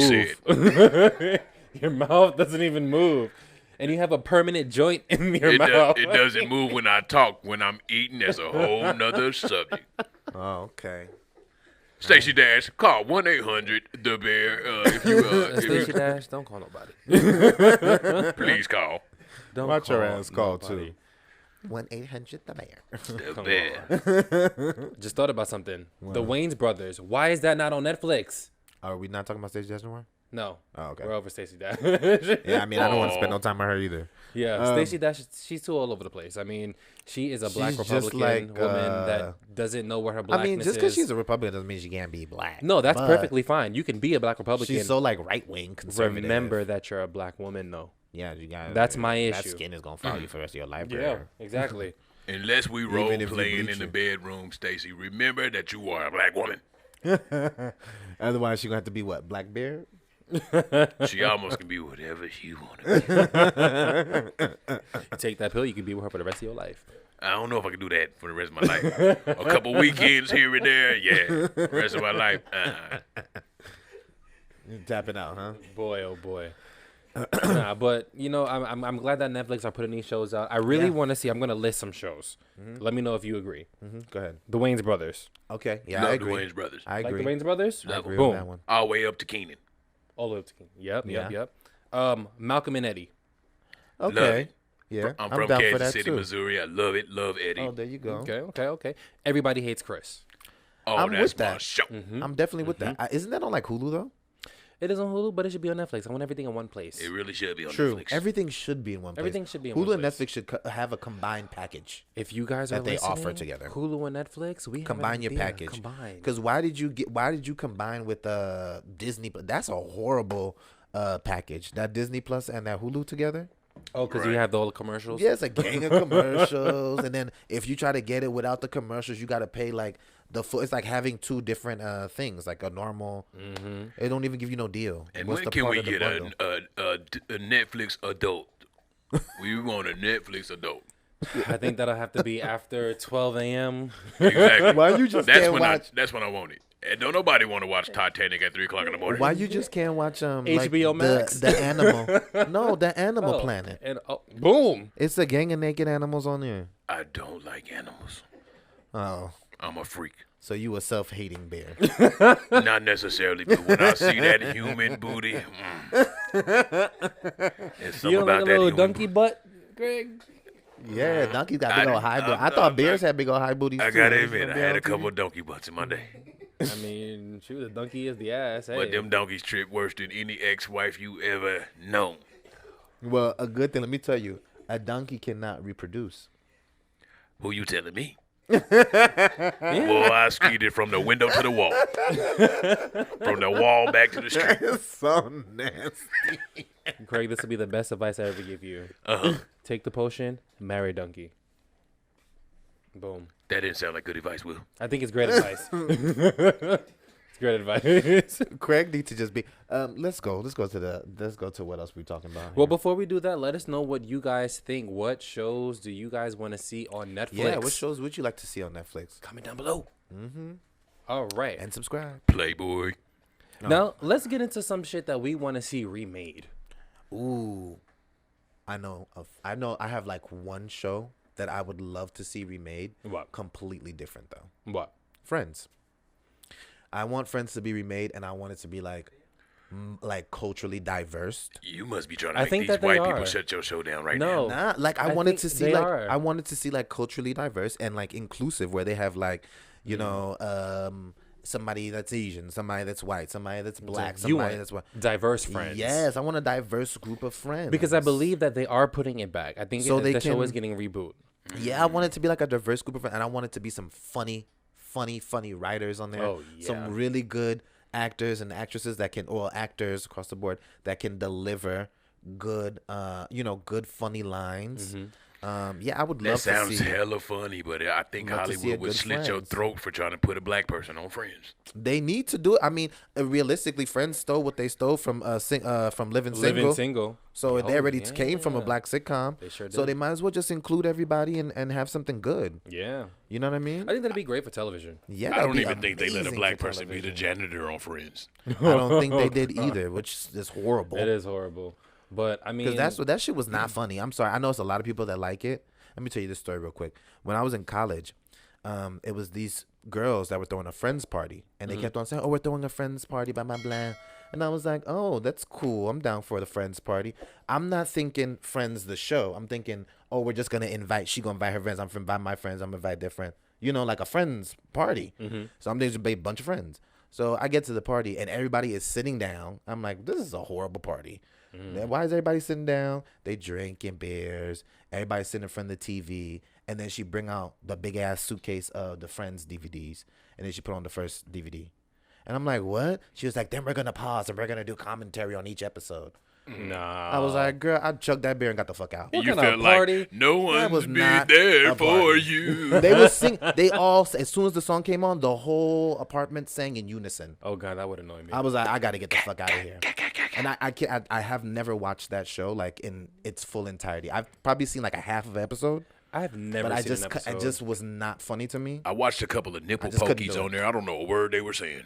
move. Your mouth doesn't even move, and you have a permanent joint in your mouth. It doesn't move when I talk. When I'm eating, that's a whole nother subject. Oh, okay. Stacey Dash, call 1-800-THE-BEAR. If you, Stacey Dash, don't call nobody. please call Don't Watch your call ass call nobody. too. 1-800 the bear. the bear. Just thought about something. The Wayans brothers. Why is that not on Netflix? Are we not talking about Stacey Dash no more? No. Oh, okay. We're over Stacey Dash. Yeah, I mean, I don't want to spend no time on her either. Yeah, Stacey Dash, she's too all over the place. I mean, she is a black She's just Republican like, woman that doesn't know where her blackness is. I mean, just because she's a Republican doesn't mean she can't be black. No, that's But perfectly fine. You can be a black Republican. she's so like right wing conservative. Remember that you're a black woman, though. Yeah, you got. That's my that issue. skin is gonna follow you for the rest of your life. Yeah, bro. exactly. Unless we role if you playing bleach in the it. bedroom, Stacy, remember that you are a black woman. Otherwise, she's gonna have to be what? Black bear. She almost can be whatever she want to be. You take that pill, you can be with her for the rest of your life. I don't know if I can do that for the rest of my life. A couple weekends here and there, yeah. Rest of my life, You're tapping out, huh? Boy, oh boy. Nah, but you know, I'm glad that Netflix are putting these shows out. I really want to see. I'm gonna list some shows. Let me know if you agree. Go ahead. The Wayans Brothers. Okay. Yeah, Love I the agree. Wayans brothers. I Like agree. the Wayans Brothers? I agree Boom. with that one. All the way up to Keenan. All the way up to King. Yep. Yeah. Malcolm and Eddie. Love Okay. it. Yeah, I'm from down for Kansas that City, too. Missouri. I love it. Love Eddie. Oh, there you go. Okay. Everybody Hates Chris. Oh, I'm that's with my that. show. I'm definitely with that. Isn't that on like Hulu though? It is on Hulu, but it should be on Netflix. I want everything in one place. It really should be on True. Netflix. Everything should be in one place. Everything should be in Hulu one and place. Netflix should have a combined package. If you guys are that they offer listening, together. Hulu and Netflix, we have Combine an your idea. package. Combine. Because why did you combine with Disney? That's a horrible package. That Disney Plus and that Hulu together. Oh, because you have all the commercials. Yeah, it's a gang of commercials, and then if you try to get it without the commercials, you got to pay like the full. It's like having two different things, like a normal. It don't even give you no deal. And What's when the can part we of the get bundle? a Netflix adult? We want a Netflix adult. I think that'll have to be after 12 a.m. Exactly. Why you just that's can't when watch? that's when I want it. And don't nobody want to watch Titanic at 3 o'clock in the morning. Why you just can't watch HBO like Max? the animal? No, the Animal Oh, Planet. And boom. It's a gang of naked animals on there. I don't like animals. Oh, I'm a freak. so you a self-hating bear? Not necessarily, but when I see that human booty, there's something You don't like about a that little human donkey butt, Greg? Yeah, donkeys got big old high booty. I thought bears had big old high booties. I too. gotta You admit, know, I had a bear couple of donkey butts in my day. I mean, shoot, the donkey is the ass. Hey. But them donkeys trip worse than any ex-wife you ever known. Well, a good thing. Let me tell you, a donkey cannot reproduce. Who you telling me? Boy, I skated from the window to the wall. From the wall back to the street. It's so nasty. Craig, this will be the best advice I ever give you. Take the potion, marry donkey. Boom. That didn't sound like good advice, Will. I think it's great advice. It's great advice. Craig needs to just be. Let's go to what else we talking about. Well, here. before we do that, let us know what you guys think. What shows do you guys want to see on Netflix? Yeah, what shows would you like to see on Netflix? Comment down below. All right. And subscribe. Playboy. Now, let's get into some shit that we want to see remade. Ooh, I know. I have like one show that I would love to see remade. What? Completely different though. What? Friends. I want Friends to be remade, and I want it to be like culturally diverse. You must be trying to I make think these that they white are. people shut your show down right No. now. Nah, like I I wanted think to see they like are. I wanted to see like culturally diverse and like inclusive, where they have like you know somebody that's Asian, somebody that's white, somebody that's black, You somebody want that's white. diverse friends. Yes, I want a diverse group of friends Because I believe that they are putting it back. I think So they the show can- is getting reboot. Yeah, I want it to be like a diverse group of friends, and I want it to be some funny writers on there. Oh, yeah. Some really good actors and actresses that can, or actors across the board that can deliver good, good funny lines. Yeah, I would That love to sounds see. hella funny, but I think Love to see a Hollywood would good slit your Friends. throat for trying to put a black person on Friends. They need to do it. I mean, realistically, Friends stole what they stole from Living Single. Living single. So they already yeah. came from a black sitcom. They sure So did. they might as well just include everybody and have something good. Yeah. You know what I mean? I think that'd be great for television. Yeah, I that'd don't be even think they let a amazing black for person be the television. janitor on Friends. I don't think they did either, which is horrible. It is horrible. But I mean, Because that shit was not funny. I'm sorry. I know it's a lot of people that like it. Let me tell you this story real quick. When I was in college, it was these girls that were throwing a friends party, and they kept on saying, "Oh, we're throwing a friends party, blah blah blah." And I was like, "Oh, that's cool. I'm down for the friends party." I'm not thinking Friends the show. I'm thinking, "Oh, we're just gonna invite. She gonna invite her friends. I'm gonna invite my friends. I'm gonna invite their friend. You know, like a friends party." So I'm there to be a bunch of friends. So I get to the party and everybody is sitting down. I'm like, this is a horrible party. Why is everybody sitting down? They drinking beers. Everybody's sitting in front of the TV. And then she bring out the big ass suitcase of the Friends DVDs. And then she put on the first DVD. And I'm like, what? She was like, then we're going to pause and we're going to do commentary on each episode. Nah. I was like, girl, I chugged that beer and got the fuck out. You felt like no one's been there for you. They would sing. They all, as soon as the song came on, the whole apartment sang in unison. Oh God, that would annoy me. I was like, I got to get the fuck out of here. And I have never watched that show like in its full entirety. I've probably seen like a half of an episode. I have never But seen an episode. it just was not funny to me. I watched a couple of nipple just couldn't pokies do it. on there. I don't know a word they were saying.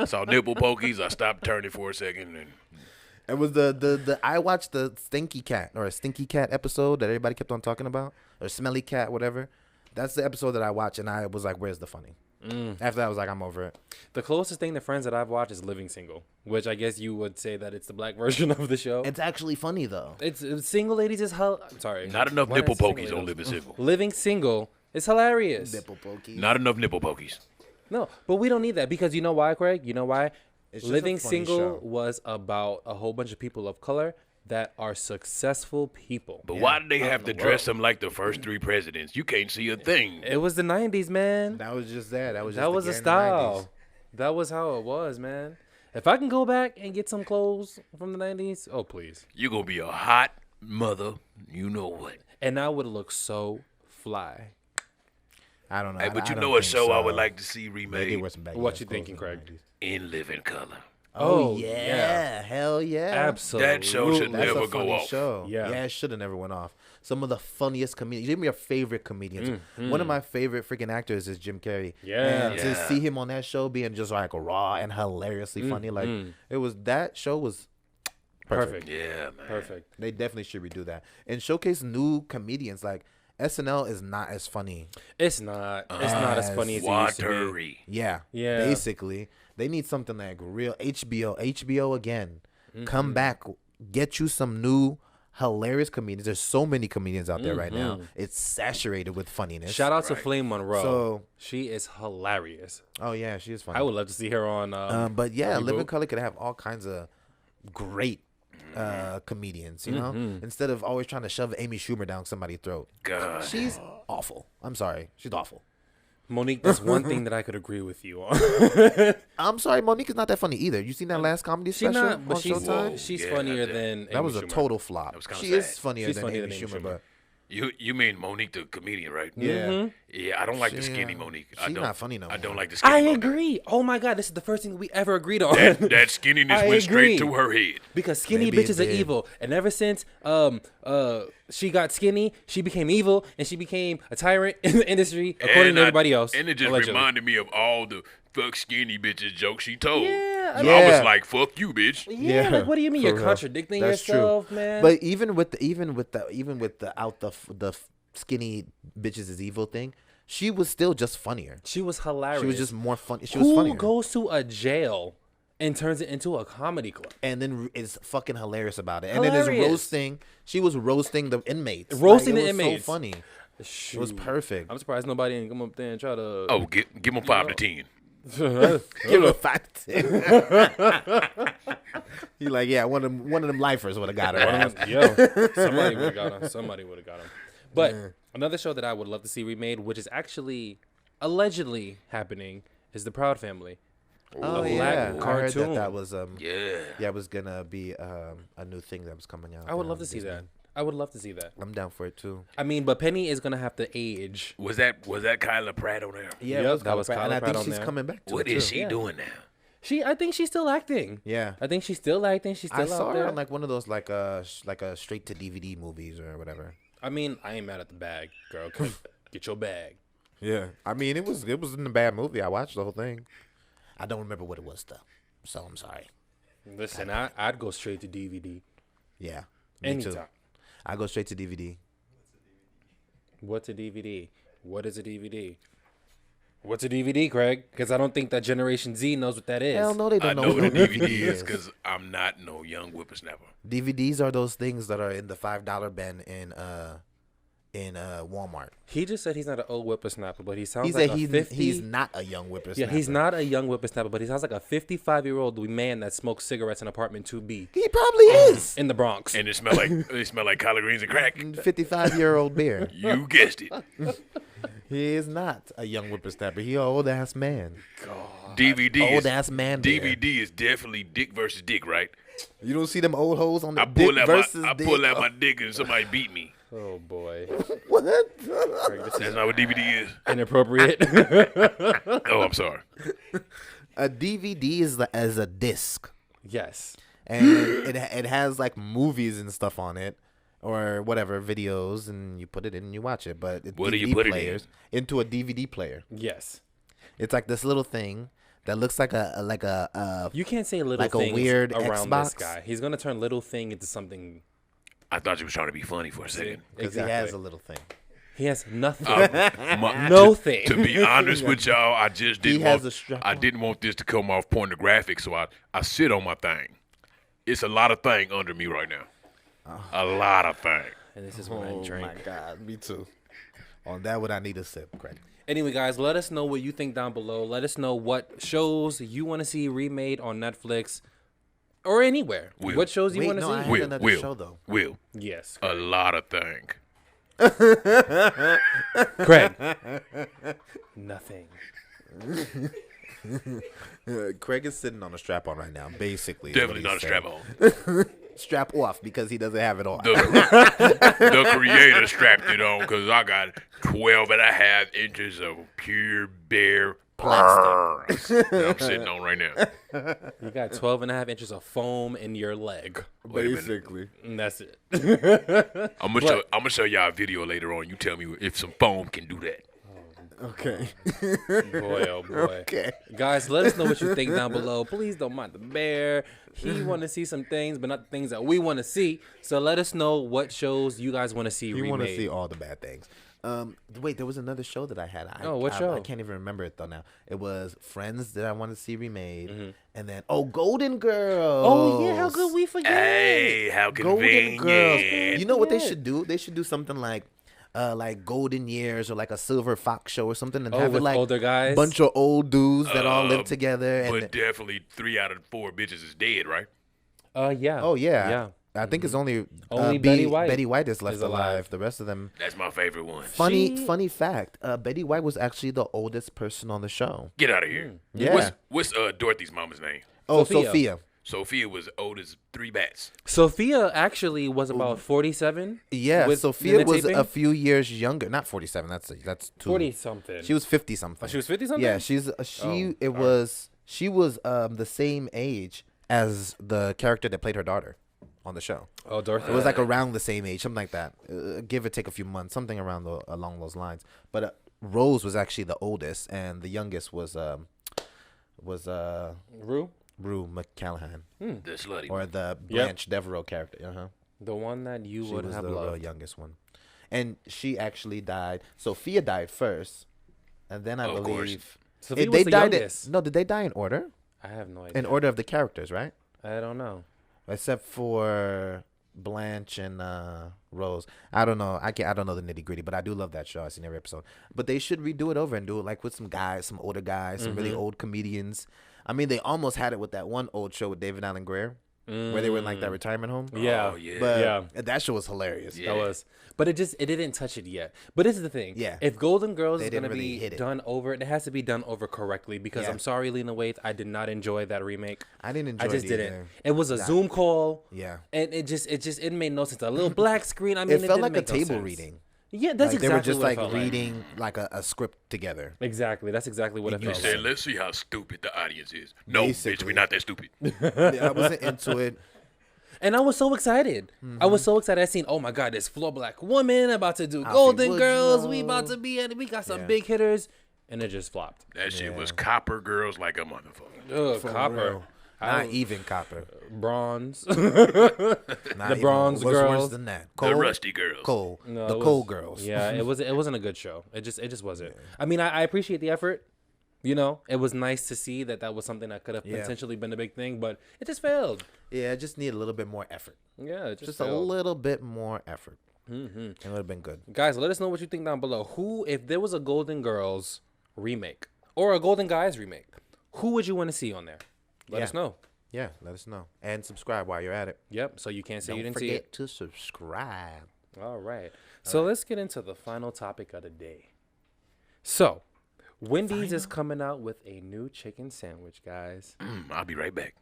Saw nipple pokies. I stopped turning for a second. And It was I watched the Stinky Cat episode that everybody kept on talking about, or Smelly Cat, whatever. That's the episode that I watched, and I was like, where's the funny? After that, I was like, I'm over it. The closest thing to Friends that I've watched is Living Single, which I guess you would say that it's the black version of the show. It's actually funny, though. It's Single Ladies is I'm sorry. not enough Why nipple did I say pokies Single on Ladies? Living Single. Living Single is hilarious. Nipple pokey. Not enough nipple pokies. No, but we don't need that because you know why, Craig? You know why? It's just a Living funny Single show. was about a whole bunch of people of color that are successful people. But why did they have to dress them like the first three presidents? You can't see a thing. It was the 90s, man. That was just that. That was just That the was a Gary in the style. 90s. That was how it was, man. If I can go back and get some clothes from the 90s, oh, please. You're going to be a hot mother. You know what? And I would look so fly. I don't know. Hey, but I you don't know a think show so. I would like to see They did remade? wear some baggy What ass you clothes thinking, in the Craig? 90s. In Living Color. Oh yeah. Hell yeah. Absolutely. That show should That's never a go funny off. show. Yeah. Yeah, it should have never went off. Some of the funniest comedians. Give me your favorite comedians. One of my favorite freaking actors is Jim Carrey. Yeah. And to see him on that show being just like raw and hilariously funny, like that show was perfect. Yeah, man. Perfect. They definitely should redo that and showcase new comedians. Like SNL is not as funny. It's not. It's not as funny as it used to be. Watery. Yeah. Yeah. Basically, they need something like real HBO. HBO again. Come back. Get you some new hilarious comedians. There's so many comedians out there right now. It's saturated with funniness. Shout out to Flame Monroe. So- she is hilarious. Oh yeah, she is funny. I would love to see her on. But yeah, Reboot. Living Color could have all kinds of great comedians. You know, instead of always trying to shove Amy Schumer down somebody's throat. God. She's awful. I'm sorry, she's awful. Monique, that's one thing that I could agree with you on. I'm sorry, Monique is not that funny either. You seen that last comedy She's special not, but on she's Showtime? she's Yeah, funnier that- than That Amy was a Schumer. total flop. was kinda She is sad. funnier She's than funnier Amy than Amy Schumer, Schumer. but You mean Monique the comedian, right? yeah, Yeah, I don't like the skinny She, Monique. she I don't, not funny no I don't more. like the skinny I Monique. agree. Oh my God, this is the first thing we ever agreed on. That skinniness I went straight agree. to her head. Because skinny Maybe it bitches are did. evil, and ever since she got skinny, she became evil, and she became a tyrant in the industry, according to everybody else. And it just allegedly. reminded me of all the fuck skinny bitches jokes she told. Yeah, So I was Yeah. like, fuck you, bitch. Yeah, like what do you mean? for You're real. contradicting That's yourself, true. man. But even with the skinny bitches is evil thing, she was still just funnier. she was hilarious. She was just more funny. She was Who funnier. goes to a jail and turns it into a comedy club? And then is fucking hilarious about it. And then is Hilarious. roasting. She was roasting the inmates. Roasting Like, the it was inmates. So funny. It was perfect. I'm surprised nobody didn't come up there and try to. Oh, give them 5 to 10. Give her 5 to 10. He like, yeah, one of them lifers would have got her. ass. Yo, somebody would have got him. Somebody would have got him. But another show that I would love to see remade, which is actually allegedly happening, is The Proud Family. Oh A yeah, black I heard cartoon. that was Yeah. it was gonna be a new thing that was coming out. I would on love to see Disney. that. I would love to see that. I'm down for it too. I mean, but Penny is gonna have to age. Was that Kyla Pratt on there? Yeah, Yep, that was Kyla Pratt, and Kyla I Pratt think on she's there. coming back to What it is too. she doing now? I think she's still acting. Yeah, I think she's still acting. She's still I saw out her there. on like one of those like a straight to DVD movies or whatever. I mean, I ain't mad at the bag, girl. Come get your bag. Yeah, I mean it was in a bad movie. I watched the whole thing. I don't remember what it was though, so I'm sorry. Listen, I'd go straight to DVD. Yeah, me too. Anytime. I go straight to DVD. What's a DVD? What is a DVD? What's a DVD, Craig? Because I don't think that Generation Z knows what that is. Hell no, they I don't know what a DVD DVD is because I'm not no young whippersnapper. DVDs are those things that are in the $5 bin in Walmart. He just said he's not an old whippersnapper, but he sounds He like said a 50. he's not a young whippersnapper. Yeah, he's not a young whippersnapper, but he sounds like a 55-year-old man that smokes cigarettes in apartment 2B He probably is. in the Bronx. And it smell like collard greens and crack. 55-year-old beer. You guessed it. He is not a young whippersnapper. He an old ass man. DVD Old ass man. Bear. DVD is definitely dick versus dick, right? You don't see them old hoes on the I dick pull out versus I dick. pull out my dick and somebody beat me. Oh boy, What? That's not what DVD is. inappropriate. Oh, I'm sorry. A DVD is as a disc, Yes. and it has like movies and stuff on it, or whatever videos, and you put it in and you watch it. But it's What do DVD you put it in? players into a DVD player. Yes. It's like this little thing that looks like a You can't say little like a things weird around Xbox? this guy. He's gonna turn little thing into something. I thought you was trying to be funny for a second. because he has a little thing. He has nothing. No thing. To be honest with y'all, I just He didn't has want. a strap I on. didn't want this to come off pornographic, so I sit on my thing. It's a lot of thing under me right now. A lot of thing. And this is when I Oh drink. my God, me too. On that would I need a sip, Craig. Anyway, guys, let us know what you think down below. Let us know what shows you want to see remade on Netflix or anywhere. Will. What shows you Wait, want to no, I see? had another Will. show though. Will. Yes. A lot of thing. Craig. Nothing. Craig is sitting on a strap on right now, basically. is Definitely what not a he's strap saying. on. Strap off because he doesn't have it on. The creator strapped it on because I got 12.5 inches of pure bare plastic that I'm sitting on right now. You got 12.5 inches of foam in your leg. Wait a minute. Basically. And that's it. I'm gonna show y'all a video later on. You tell me if some foam can do that. Okay. Boy, oh boy. Okay. Guys, let us know what you think down below. Please don't mind the bear. He want to see some things, but not the things that we want to see. So let us know what shows you guys want to see You remade. want to see all the bad things. Wait, there was another show that I had. What show? I can't even remember it though now. It was Friends that I want to see remade, and then Golden Girls. Oh yeah, how could we forget? Hey, how Golden Girls. convenient. You know what they should do? They should do something like Golden Years or like a Silver Fox show or something, and have it with like older guys? bunch of old dudes that all live together. And But definitely 3 out of 4 bitches is dead, right? Yeah. oh yeah, Yeah. I think it's only Betty White Betty White is left is alive. alive. The rest of them. That's my favorite one. Funny fact. Betty White was actually the oldest person on the show. Get out of here. Yeah. What's Dorothy's mama's name? Oh, Sophia. Sophia. Sophia was old as 3 bats. Sophia actually was about 47. Yeah, with Sophia the was taping? a few years younger. Not 47. That's too. 40 something. She was 50 something. Oh, she was 50 something? Yeah, she was the same age as the character that played her daughter on the show. Oh, Dorothy. It was like around the same age, something like that. Give or take a few months, something along those lines. But Rose was actually the oldest, and the youngest was Rue? Rue McCallaghan, The slutty. or the Blanche Devereaux character. The one that you She would was have the real loved. youngest one, and she actually died. Sophia died first, and then I Of course. believe Sophia they was the died. youngest. No, did they die in order? I have no idea. In order of the characters, right? I don't know. Except for Blanche and Rose. I don't know. I don't know the nitty gritty, but I do love that show. I've seen every episode. But they should redo it over and do it like with some guys, some older guys, some really old comedians. I mean, they almost had it with that one old show with David Allen Greer, where they were in like that retirement home. Yeah. Oh, yeah. But that show was hilarious. Yeah. That was. But it didn't touch it yet. But this is the thing. Yeah. If Golden Girls They is going to didn't really be hit it. done over, it has to be done over correctly because Yeah. I'm sorry, Lena Waithe, I did not enjoy that remake. I didn't enjoy I just it didn't. either. It was a Zoom call. Yeah. And it made no sense. A little black screen. I mean, It felt didn't like a make no table sense. reading. Yeah, that's Like exactly they were just what it like felt reading like a script together. Exactly. That's exactly what it They felt said, like. let's see how stupid the audience is. No, bitch, Basically. we're not that stupid. Yeah, I wasn't into it. And I was so excited. I was so excited. I seen, oh my God, this floor black woman about to do Golden Girls. We about to be at it. We got some Yeah. big hitters. And it just flopped. That shit was copper girls like a motherfucker. Ugh, For copper. real. Not even copper. Bronze. Not The even. bronze What's girls. worse than that? The rusty girls. Coal. No, The it coal was- girls. Yeah, it wasn't a good show. It just wasn't. I mean, I appreciate the effort. You know, it was nice to see that was something that could have Yeah. potentially been a big thing, but it just failed. Yeah, I just need a little bit more effort. Yeah, it just Just a failed. little bit more effort. It would have been good. Guys, let us know what you think down below. Who, if there was a Golden Girls remake or a Golden Guys remake, who would you want to see on there? Let us know. Yeah, let us know. And subscribe while you're at it. Yep, so you can't say you didn't see it. Don't forget to subscribe. All right. So let's get into the final topic of the day. So, Wendy's is coming out with a new chicken sandwich, guys. I'll be right back.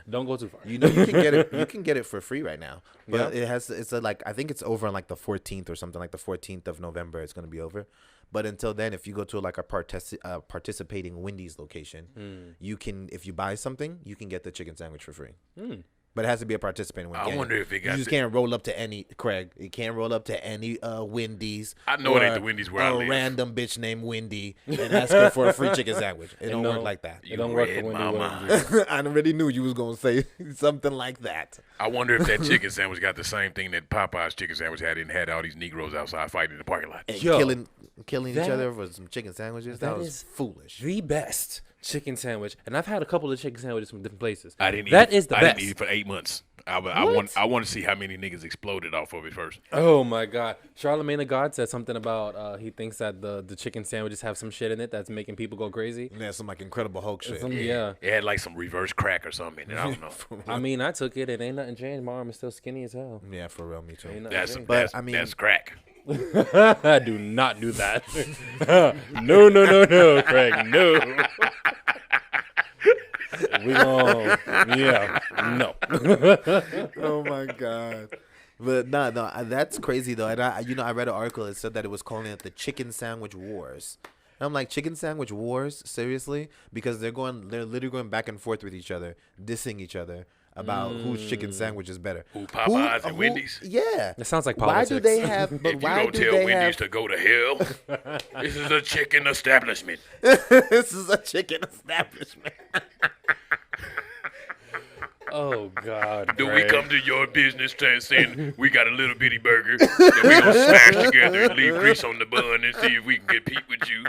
Don't go too far. You know, you can get it. You can get it for free right now. But it has. It's like I think it's over on like the 14th or something. Like the 14th of November, it's gonna be over. But until then, if you go to like a participating Wendy's location, you can. If you buy something, you can get the chicken sandwich for free. But it has to be a participating Wendy's. I wonder if it got. You just can't roll up to any Craig. You can't roll up to any Wendy's. I know it ain't the Wendy's where I live. A random bitch named Wendy and ask her for a free chicken sandwich. It don't work like that. It don't work for Wendy. I already knew you was gonna say something like that. I wonder if that chicken sandwich got the same thing that Popeye's chicken sandwich had and had all these Negroes outside fighting in the parking lot. And killing each other for some chicken sandwiches. That was foolish. The best chicken sandwich, and I've had a couple of chicken sandwiches from different places. I didn't That eat it. is the I best. didn't eat it for 8 months. I want to see how many niggas exploded off of it first. Oh my God! Charlamagne the God said something about he thinks that the chicken sandwiches have some shit in it that's making people go crazy. Yeah, some like Incredible Hulk shit. Yeah. It had like some reverse crack or something in it. I don't know. I mean, I took it and ain't nothing changed. My arm is still skinny as hell. Yeah, for real, me too. Ain't nothing That's changed. that's crack. Do not do that. No, Craig, no. No. Oh my God. But no, that's crazy though. And I read an article that said that it was calling it the Chicken Sandwich Wars. And I'm like, Chicken Sandwich Wars? Seriously? Because they're literally going back and forth with each other, dissing each other about whose chicken sandwich is better. Who, Popeyes and Wendy's? Yeah. It sounds like politics. Why do they have? But If why you don't do tell they Wendy's have? to go to hell, this is a chicken establishment. This is a chicken establishment. Oh God. Do we Craig. come to your business saying we got a little bitty burger that we gonna smash together and leave grease on the bun and see if we can compete with you?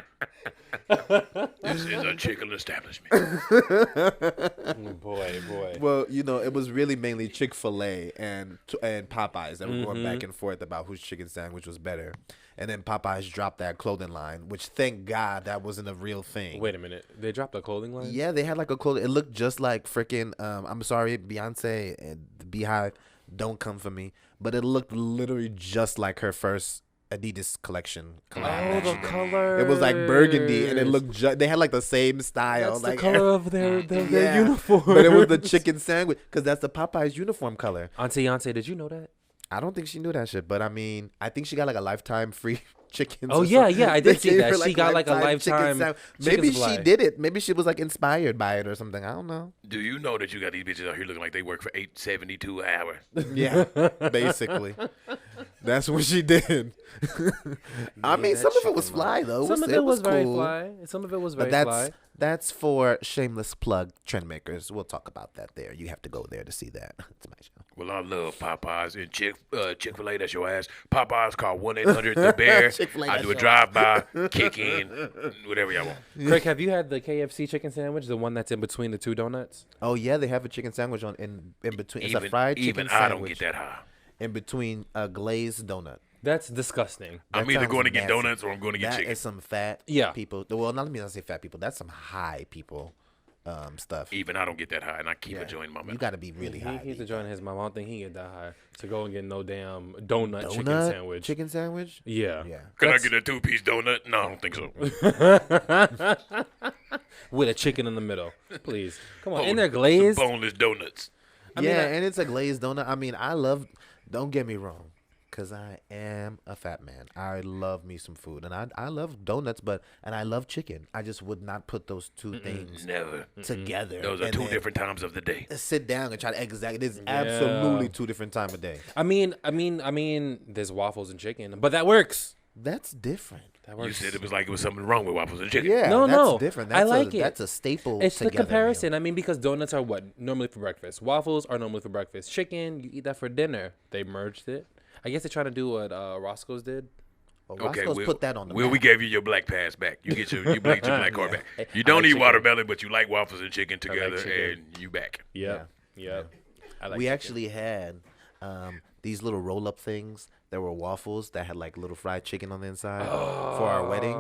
This is a chicken establishment. Boy. Well, it was really mainly Chick-fil-A and Popeyes that were going back and forth about whose chicken sandwich was better. And then Popeyes dropped that clothing line, which thank God that wasn't a real thing. Wait a minute. They dropped a clothing line? Yeah, they had like a clothing. It looked just like freaking. I'm sorry, Beyonce and the Beehive, don't come for me. But it looked literally just like her first Adidas collection. Oh, the color. It was like burgundy, and it looked. They had like the same style. That's like the color of their uniform. But it was the chicken sandwich because that's the Popeyes uniform color. Auntie, did you know that? I don't think she knew that shit, but I mean, I think she got like a lifetime free chicken. Oh yeah, I did see that. She got like a lifetime. Maybe she did it. Maybe she was like inspired by it or something. I don't know. Do you know that you got these bitches out here looking like they work for 8.72 an hour? Yeah, basically. That's what she did. I mean, some of it was fly though. Some of it was very cool. fly. Some of it was very fly. That's for shameless plug trendmakers. We'll talk about that there. You have to go there to see that. It's my show. Well, I love Popeyes and Chick-fil-A. That's your ass. Popeyes, call 1-800-THE-BEAR. I do a drive-by, kick in, whatever y'all want. Craig, have you had the KFC chicken sandwich, the one that's in between the two donuts? Oh yeah, they have a chicken sandwich in between. It's a fried chicken sandwich. Even I don't get that high. In between a glazed donut. That's disgusting. I'm either going to get donuts or I'm going to get chicken. That is some fat people. Well, not let me not say fat people. That's some high people stuff. Even I don't get that high, and I keep enjoying my mouth. You got to be really high. He needs to join his mom. I don't think he get that high to go and get no damn donut chicken sandwich. Chicken sandwich? Yeah. Can I get a 2-piece donut? No, I don't think so. With a chicken in the middle, please. Come on, and they're glazed. Boneless donuts. And it's a glazed donut. I mean, don't get me wrong, because I am a fat man. I love me some food, and I love donuts, and I love chicken. I just would not put those two things together. Those are two different times of the day. Sit down and try to exact. It is absolutely two different times of day. I mean, there's waffles and chicken, but that works. That's different. You said it was like it was something wrong with waffles and chicken. Yeah, no, different. I like it. That's a staple. It's the comparison. Meal. I mean, because donuts are what normally for breakfast. Waffles are normally for breakfast. Chicken, you eat that for dinner. They merged it. I guess they're trying to do what Roscoe's did. Well, Roscoe's put that on the map. We gave you your black pass back. You get your black card back. You don't eat watermelon, but you like waffles and chicken together, and you back. Yeah. We actually had these little roll up things that were waffles that had like little fried chicken on the inside for our wedding.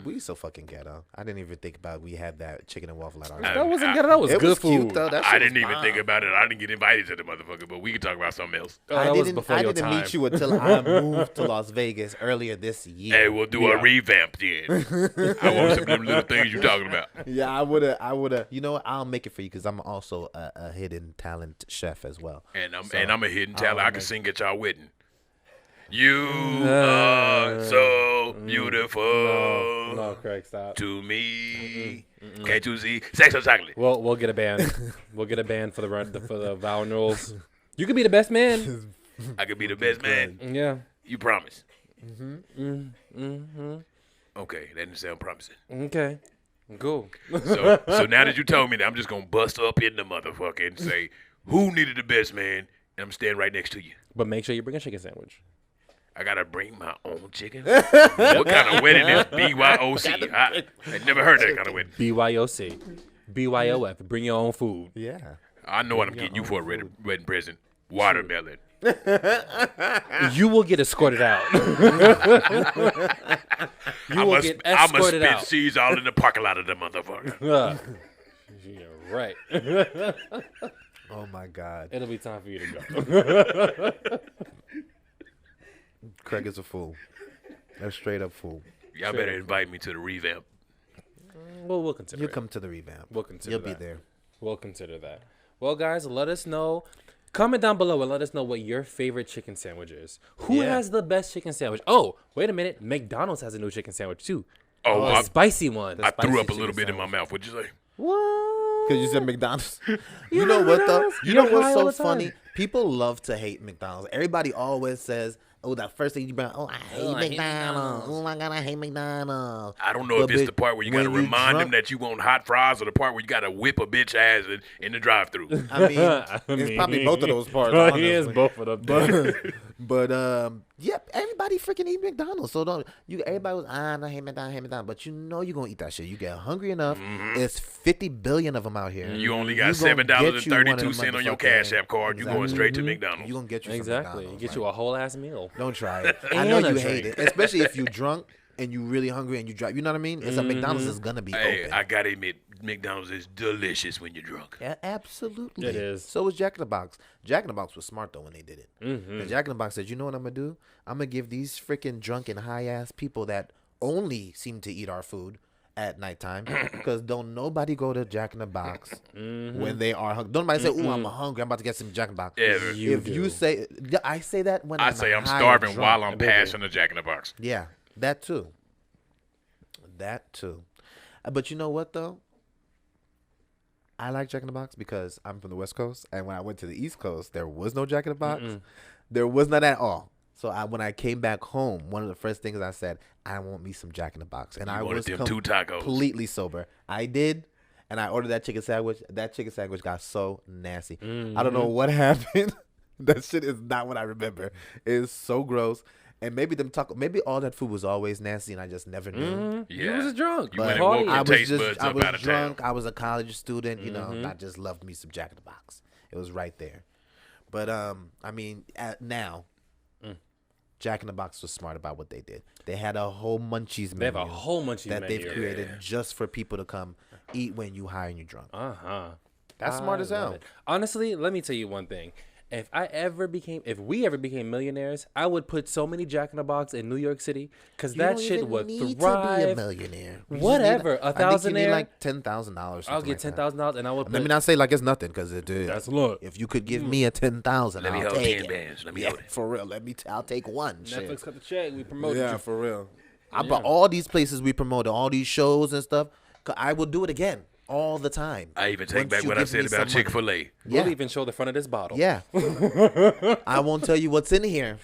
We so fucking ghetto. I didn't even think about we had that chicken and waffle at our wedding. That wasn't ghetto. That was It good was food. cute though. That I shit didn't was even bomb. think about it. I didn't get invited to the motherfucker, but we can talk about something else. Oh, that was before I your didn't time. meet you until I moved to Las Vegas earlier this year. Hey, we'll do a revamp then. I want some of them little things you talking about. Yeah, I woulda. You know what? I'll make it for you because I'm also a hidden talent chef as well. And So, I'm a hidden talent. I can make- sing at y'all wedding. You are so beautiful No, Craig, stop. to me. Can't you see? Sex or chocolate? We'll get a band. We'll get a band for the vow renewals. You could be the best man. I could be the best man. Yeah. You promise? Mm-hmm. Okay, that didn't sound promising. Okay. Cool. So now that you told me that, I'm just gonna bust up in the motherfucker and say, who needed the best man? And I'm standing right next to you. But make sure you bring a chicken sandwich. I gotta bring my own chicken. What kind of wedding is BYOC? I never heard that kind of wedding. BYOC. BYOF. Bring your own food. Yeah. I know what I'm getting you for a wedding present. Watermelon. You will get escorted out. You will get I'ma escorted spit out. seeds all in the parking lot of the motherfucker. Yeah, right. Oh my God. It'll be time for you to go. Craig is a fool. A straight up fool. Y'all better invite me to the revamp. Well, we'll consider You'll it. come to the revamp. We'll consider You'll that. be there. We'll consider that. Well, guys, let us know. Comment down below and let us know what your favorite chicken sandwich is. Who Yeah. has the best chicken sandwich? Oh, wait a minute. McDonald's has a new chicken sandwich, too. Oh, A spicy one. I threw spicy up a little chicken bit in my sandwich. mouth. What'd you say? What? Because you said McDonald's. You You know have what though? McDonald's? You know You're what's high all so the time. funny? People love to hate McDonald's. Everybody always says, "Oh, that first thing you bring, oh, I hate McDonald's. Oh my God, I hate McDonald's." I don't know if But it's the part where you gotta when you remind them drunk- that you want hot fries, or the part where you gotta whip a bitch ass in the drive-through. I mean, it's probably both of those parts. He is honestly. both of them. But yep, everybody freaking eat McDonald's. So don't you? Everybody was I hate McDonald's, but you know you're gonna eat that shit. You get hungry enough. It's 50 billion of them out here. You only gonna got $7.32 get you on your one of them Cash App card. You going Exactly. straight to McDonald's. You gonna get you some Exactly. McDonald's, Get like, you a whole ass meal. Don't try it. I know And a you hate drink. it, especially if you're drunk and you really hungry and you drive. You know what I mean? It's a McDonald's is gonna be Hey, open. I gotta admit, McDonald's is delicious when you're drunk. Yeah, absolutely. It is. So was Jack in the Box. Jack in the Box was smart though when they did it. And Jack in the Box said, "You know what I'm gonna do? I'm gonna give these freaking drunken high ass people that only seem to eat our food at nighttime, because don't nobody go to Jack in the Box when they are hungry. Don't nobody say, "Ooh, I'm hungry. I'm about to get some Jack in the Box." Ever. If you say, yeah, I say that when I I'm say I'm high or starving drunk. while I'm passing the Jack in the Box. Yeah, that too. That too. But you know what though? I like Jack in the Box because I'm from the West Coast, and when I went to the East Coast, there was no Jack in the Box. There was not at all. So when I came back home, one of the first things I said, I want me some Jack in the Box, and I wanted was them 2 tacos. completely sober. I did, and I ordered that chicken sandwich. That chicken sandwich got so nasty. I don't know what happened. That shit is not what I remember. It's so gross. And maybe maybe all that food was always nasty, and I just never knew. You was drunk. You went and But woke I your was taste just, buds I up was out of drunk. town. I was a college student, you know, and I just loved me some Jack in the Box. It was right there. But I mean, now, Jack in the Box was smart about what they did. They had a whole munchies menu. They have a whole munchies that menu. they've created just for people to come eat when you high and you're drunk. Uh-huh. That's smart as I love hell. it. Honestly, let me tell you one thing. If we ever became millionaires, I would put so many Jack in the Box in New York City, because that shit would need to be a thrive. millionaire. You just Whatever, need, a I think you need thousandaire. like $10,000. I'll get $10,000 and I would Let me put. not say like it's nothing, because it is. That's a lot. If you could give me a 10,000, Let me I'll hold take 10 it. bands. Let me Yeah, hold it. for real. I'll take one. Netflix Shit. cut the check. We promoted you. For real. But all these places we promoted, all these shows and stuff, I will do it again all the time. I even take Once back you what I give said me about some money. Chick-fil-A. Yeah. We'll even show the front of this bottle. Yeah. I won't tell you what's in here.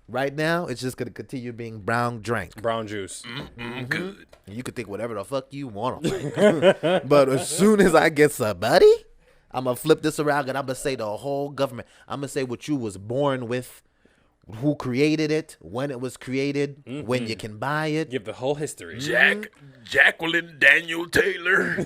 Right now, it's just going to continue being brown drink. Brown juice. Good. You can think whatever the fuck you want to think. But as soon as I get somebody, I'm going to flip this around and I'm going to say the whole government. I'm going to say what you was born with, who created it, when it was created, when you can buy it. Give the whole history. Jacqueline Daniel Taylor.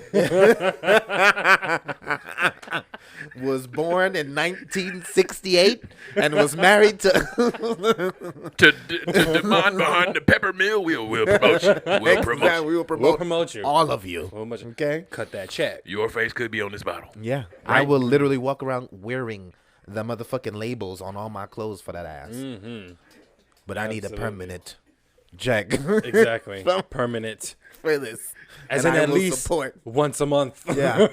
was born in 1968 and was married to to the man behind the pepper mill, we'll promote you. We'll promote you. We will promote you. All of you. Okay? Cut that check. Your face could be on this bottle. Yeah. Right? I will literally walk around wearing the motherfucking labels on all my clothes for that ass. Mm-hmm. But I need a permanent check. Exactly. Permanent. For this. As in at least once a month. Yeah.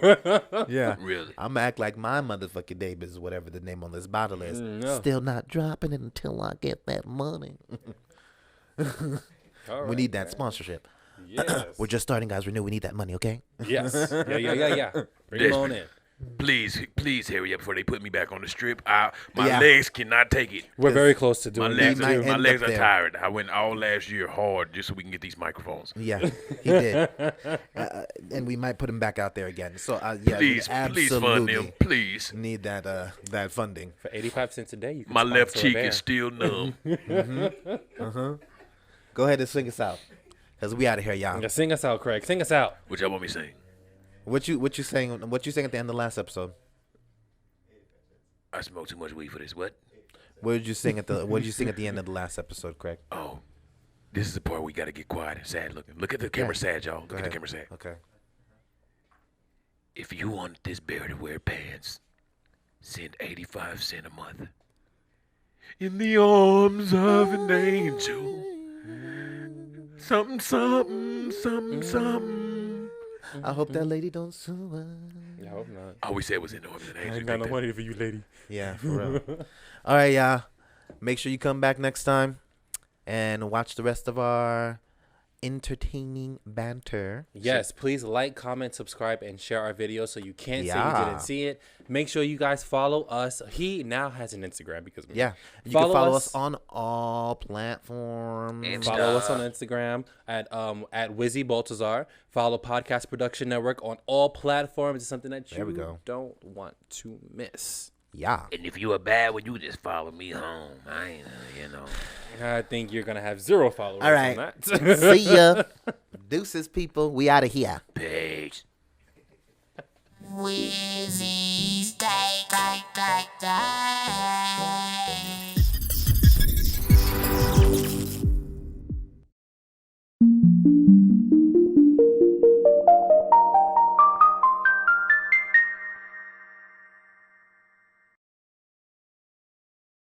Yeah. Really? I'm going to act like my motherfucking neighbors, whatever the name on this bottle is. Still not dropping it until I get that money. We need that sponsorship. Yes. We're just starting, guys. Renew. We need that money, okay? Yes. Yeah. Bring them on in. Please hurry up before they put me back on the strip. My legs cannot take it. We're very close to doing it. My legs are tired. I went all last year hard just so we can get these microphones. Yeah, he did. And we might put him back out there again. So please fund them. Please need that funding. For 85 cents a day, you can my left cheek is still numb. Go ahead and sing us out, cause we out of here, y'all. Yeah, sing us out, Craig. Sing us out. What y'all want me to sing? What you saying? What you saying at the end of the last episode? I smoked too much weed for this. What? What did you sing at the end of the last episode, Craig? Oh, this is the part where we gotta get quiet and sad looking. Look at the camera, sad, y'all. Look at the camera, sad. Okay. If you want this bear to wear pants, send 85 cents a month. In the arms of an angel. Something, something, something, something. I hope that lady don't sue us. I hope not. All we said was in the arms of an angel. I ain't got no money for you, lady. Yeah, for real. All right, y'all. Make sure you come back next time and watch the rest of our entertaining banter. Yes, please like, comment, subscribe, and share our videos so you can't say you didn't see it. Make sure you guys follow us. He now has an Instagram because of me. Yeah. You can follow us on all platforms. Follow us on Instagram at Wizzy Baltazar. Follow Podcast Production Network on all platforms. It's something that you don't want to miss. Yeah. And if you a bad one, you just follow me home. I ain't, I think you're going to have 0 followers all right. on that. See ya. Deuces, people. We out of here. Peace. Wizzys, die.